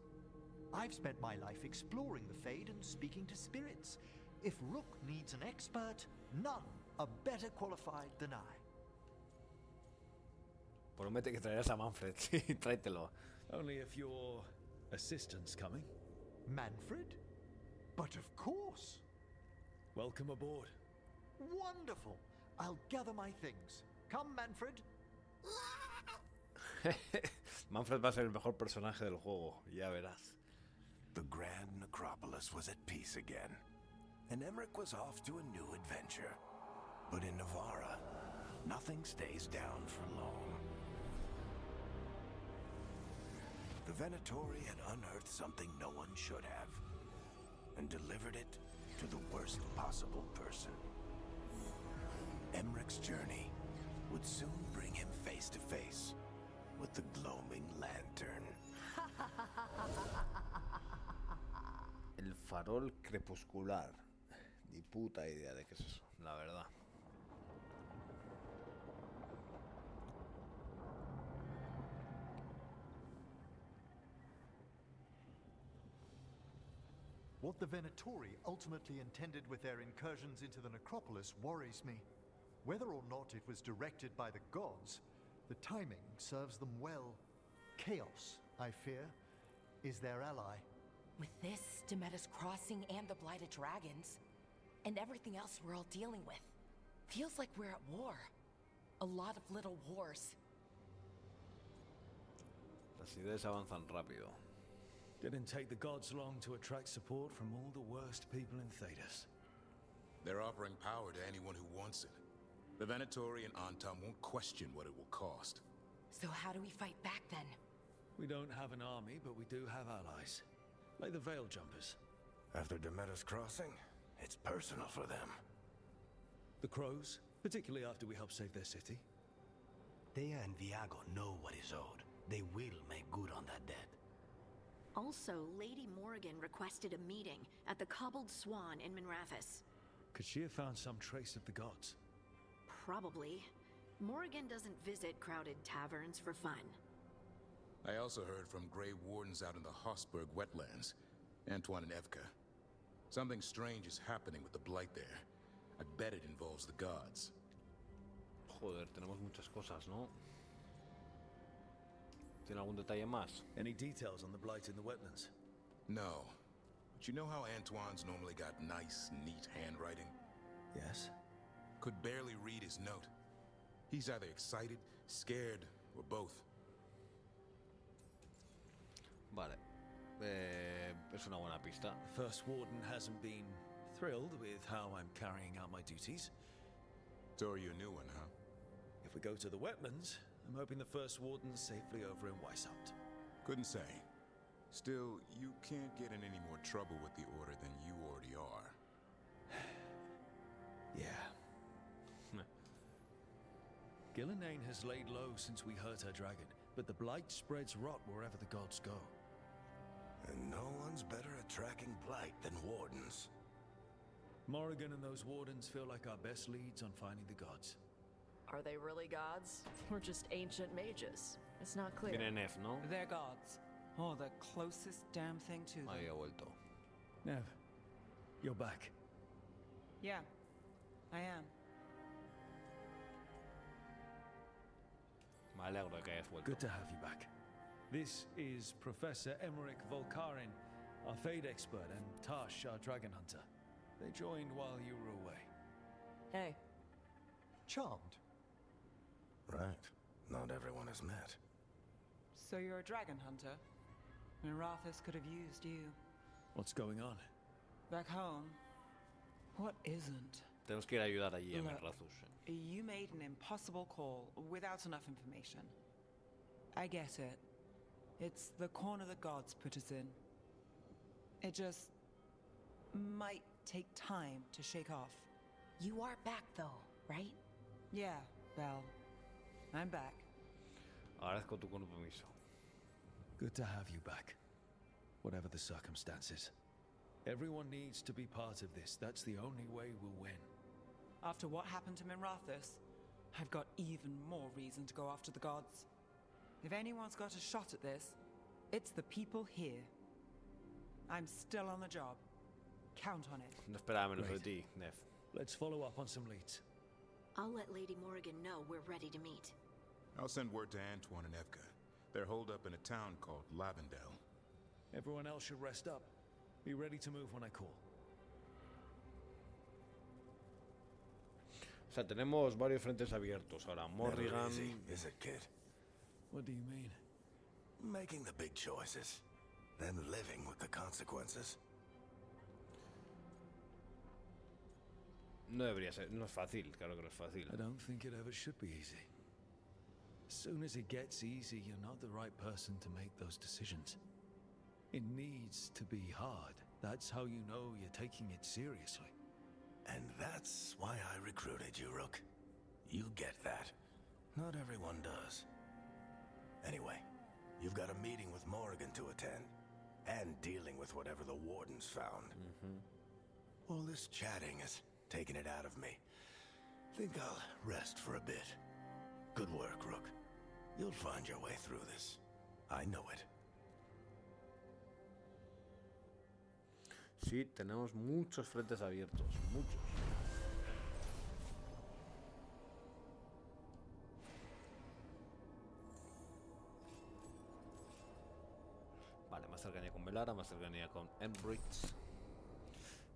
I've spent my life exploring the Fade and speaking to spirits. If Rook needs an expert, none are better qualified than I. Promete que traerás a Manfred. Sí, tráetelo. Only if your assistant's coming. Manfred? But of course. Welcome aboard. Wonderful. I'll gather my things. Come, Manfred. Manfred va a ser el mejor personaje del juego, ya verás. The Grand Necropolis was at peace again, and Emmerich was off to a new adventure. But in Navarra, nothing stays down for long. The Venatori had unearthed something no one should have, and delivered it to the worst possible person. Emmerich's journey would soon bring him face to face with the gloaming lantern. El farol crepuscular. Ni puta idea de qué es eso, la verdad. What the Venatori ultimately intended with their incursions into the necropolis worries me. Whether or not it was directed by the gods, the timing serves them well. Chaos, I fear, is their ally. With this, Demeter's Crossing and the Blighted Dragons, and everything else we're all dealing with, feels like we're at war. A lot of little wars. Las ideas avanzan rápido. Didn't take the gods long to attract support from all the worst people in Thedas. They're offering power to anyone who wants it. The Venatori and Antam won't question what it will cost. So how do we fight back then? We don't have an army, but we do have allies. Like the Veil Jumpers. After Demeter's Crossing, it's personal for them. The Crows, particularly after we helped save their city. Thea and Viago know what is owed. They will make good on that debt. Also, Lady Morrigan requested a meeting at the Cobbled Swan in Minrathous. Could she have found some trace of the gods? Probably. Morrigan doesn't visit crowded taverns for fun. I also heard from Grey Wardens out in the Hossberg wetlands, Antoine and Evka. Something strange is happening with the blight there. I bet it involves the gods. Joder, tenemos muchas cosas, ¿no? ¿Tiene algún detalle más? Any details on the blight in the wetlands? No. But you know how Antoine's normally got nice, neat handwriting? Yes. Could barely read his note. He's either excited, scared, or both. Vale. Es una buena pista. The first warden hasn't been thrilled with how I'm carrying out my duties. So are you a new one, huh? If we go to the wetlands, I'm hoping the first warden's safely over in Weishaupt. Couldn't say. Still, you can't get in any more trouble with the Order than you already are. Yeah. Gillenane has laid low since we hurt her dragon, but the blight spreads rot wherever the gods go. And no one's better at tracking blight than wardens. Morrigan and those wardens feel like our best leads on finding the gods. Are they really gods? Or just ancient mages? It's not clear. Viene Nef, ¿no? They're gods. Oh, the closest damn thing to them. Ahí ha vuelto. Nev, you're back. Yeah, I am. Me alegro de que hayas vuelto. Good to have you back. This is Professor Emmerich Volkarin, our Fade expert, and Tash, our dragon hunter. They joined while you were away. Hey. Charmed. Right. Not everyone has met. So you're a dragon hunter? Minrathous could have used you. What's going on? Back home, what isn't? Tenemos que ir a ayudar allí a Look, Minrathous. You made an impossible call without enough information. I get it. It's the corner the gods put us in. It just might take time to shake off. You are back though, right? Yeah, Belle. I'm back. Agradezco tu compromiso. Good to have you back. Whatever the circumstances. Everyone needs to be part of this. That's the only way we'll win. After what happened to Minrathous, I've got even more reason to go after the gods. If anyone's got a shot at this, it's the people here. I'm still on the job. Count on it. No esperaba menos de ti, Nef. Let's follow up on some leads. I'll let Lady Morrigan know we're ready to meet. I'll send word to Antoine and Evka. They're holed up in a town called Lavendale. Everyone else should rest up. Be ready to move when I call. O sea, tenemos varios frentes abiertos ahora. Morrigan. Never easy, is it, kid? What do you mean? Making the big choices, then living with the consequences. No debería ser, no es fácil, claro que no es fácil. I don't think it ever should be easy. As soon as it gets easy, you're not the right person to make those decisions. It needs to be hard. That's how you know you're taking it seriously. And that's why I recruited you, Rook. You get that. Not everyone does. Anyway, you've got a meeting with Morrigan to attend, and dealing with whatever the wardens found. All this chatting is taking it out of me. Think I'll rest for a bit. Good work, Rook. You'll find your way through this. I know it. Sí, tenemos muchos frentes abiertos, muchos. Vale, más cercanía con Velara, más cercanía con Embridge.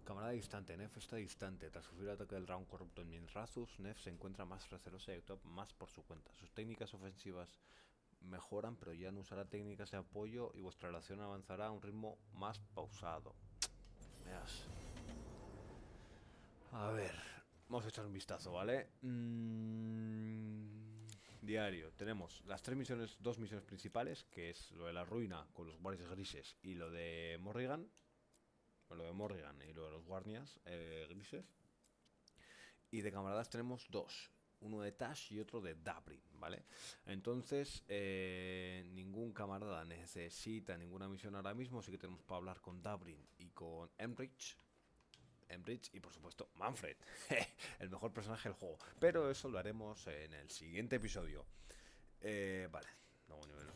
Camarada distante, Nef está distante. Tras sufrir el ataque del dragón corrupto en Minrathous, Nef se encuentra más recelosa y actúa más por su cuenta. Sus técnicas ofensivas mejoran, pero ya no usará técnicas de apoyo y vuestra relación avanzará a un ritmo más pausado. Veas. A ver, vamos a echar un vistazo, ¿vale? Diario, tenemos las dos misiones principales, que es lo de la ruina con los guardias grises y lo de Morrigan. Y lo de los guardias grises. Y de camaradas tenemos dos. uno de Tash y otro de Dabrin, ¿vale? Entonces, ningún camarada necesita ninguna misión ahora mismo, sí que tenemos para hablar con Dabrin y con Emrich y por supuesto Manfred, el mejor personaje del juego, pero eso lo haremos en el siguiente episodio. Vale, nuevo nivel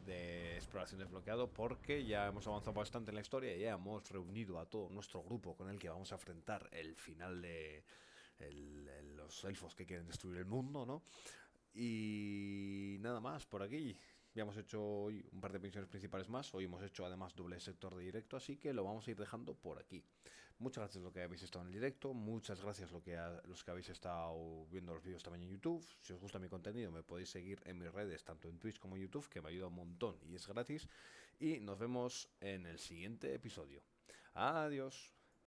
de exploración desbloqueado, porque ya hemos avanzado bastante en la historia y ya hemos reunido a todo nuestro grupo con el que vamos a enfrentar el final de los elfos que quieren destruir el mundo, ¿no? Y nada más por aquí. Ya hemos hecho hoy un par de misiones principales más. Hoy hemos hecho además doble sector de directo, así que lo vamos a ir dejando por aquí. Muchas gracias a los que habéis estado en el directo. Muchas gracias a los que habéis estado viendo los vídeos también en YouTube. Si os gusta mi contenido me podéis seguir en mis redes, tanto en Twitch como en YouTube, que me ayuda un montón y es gratis. Y nos vemos en el siguiente episodio. Adiós.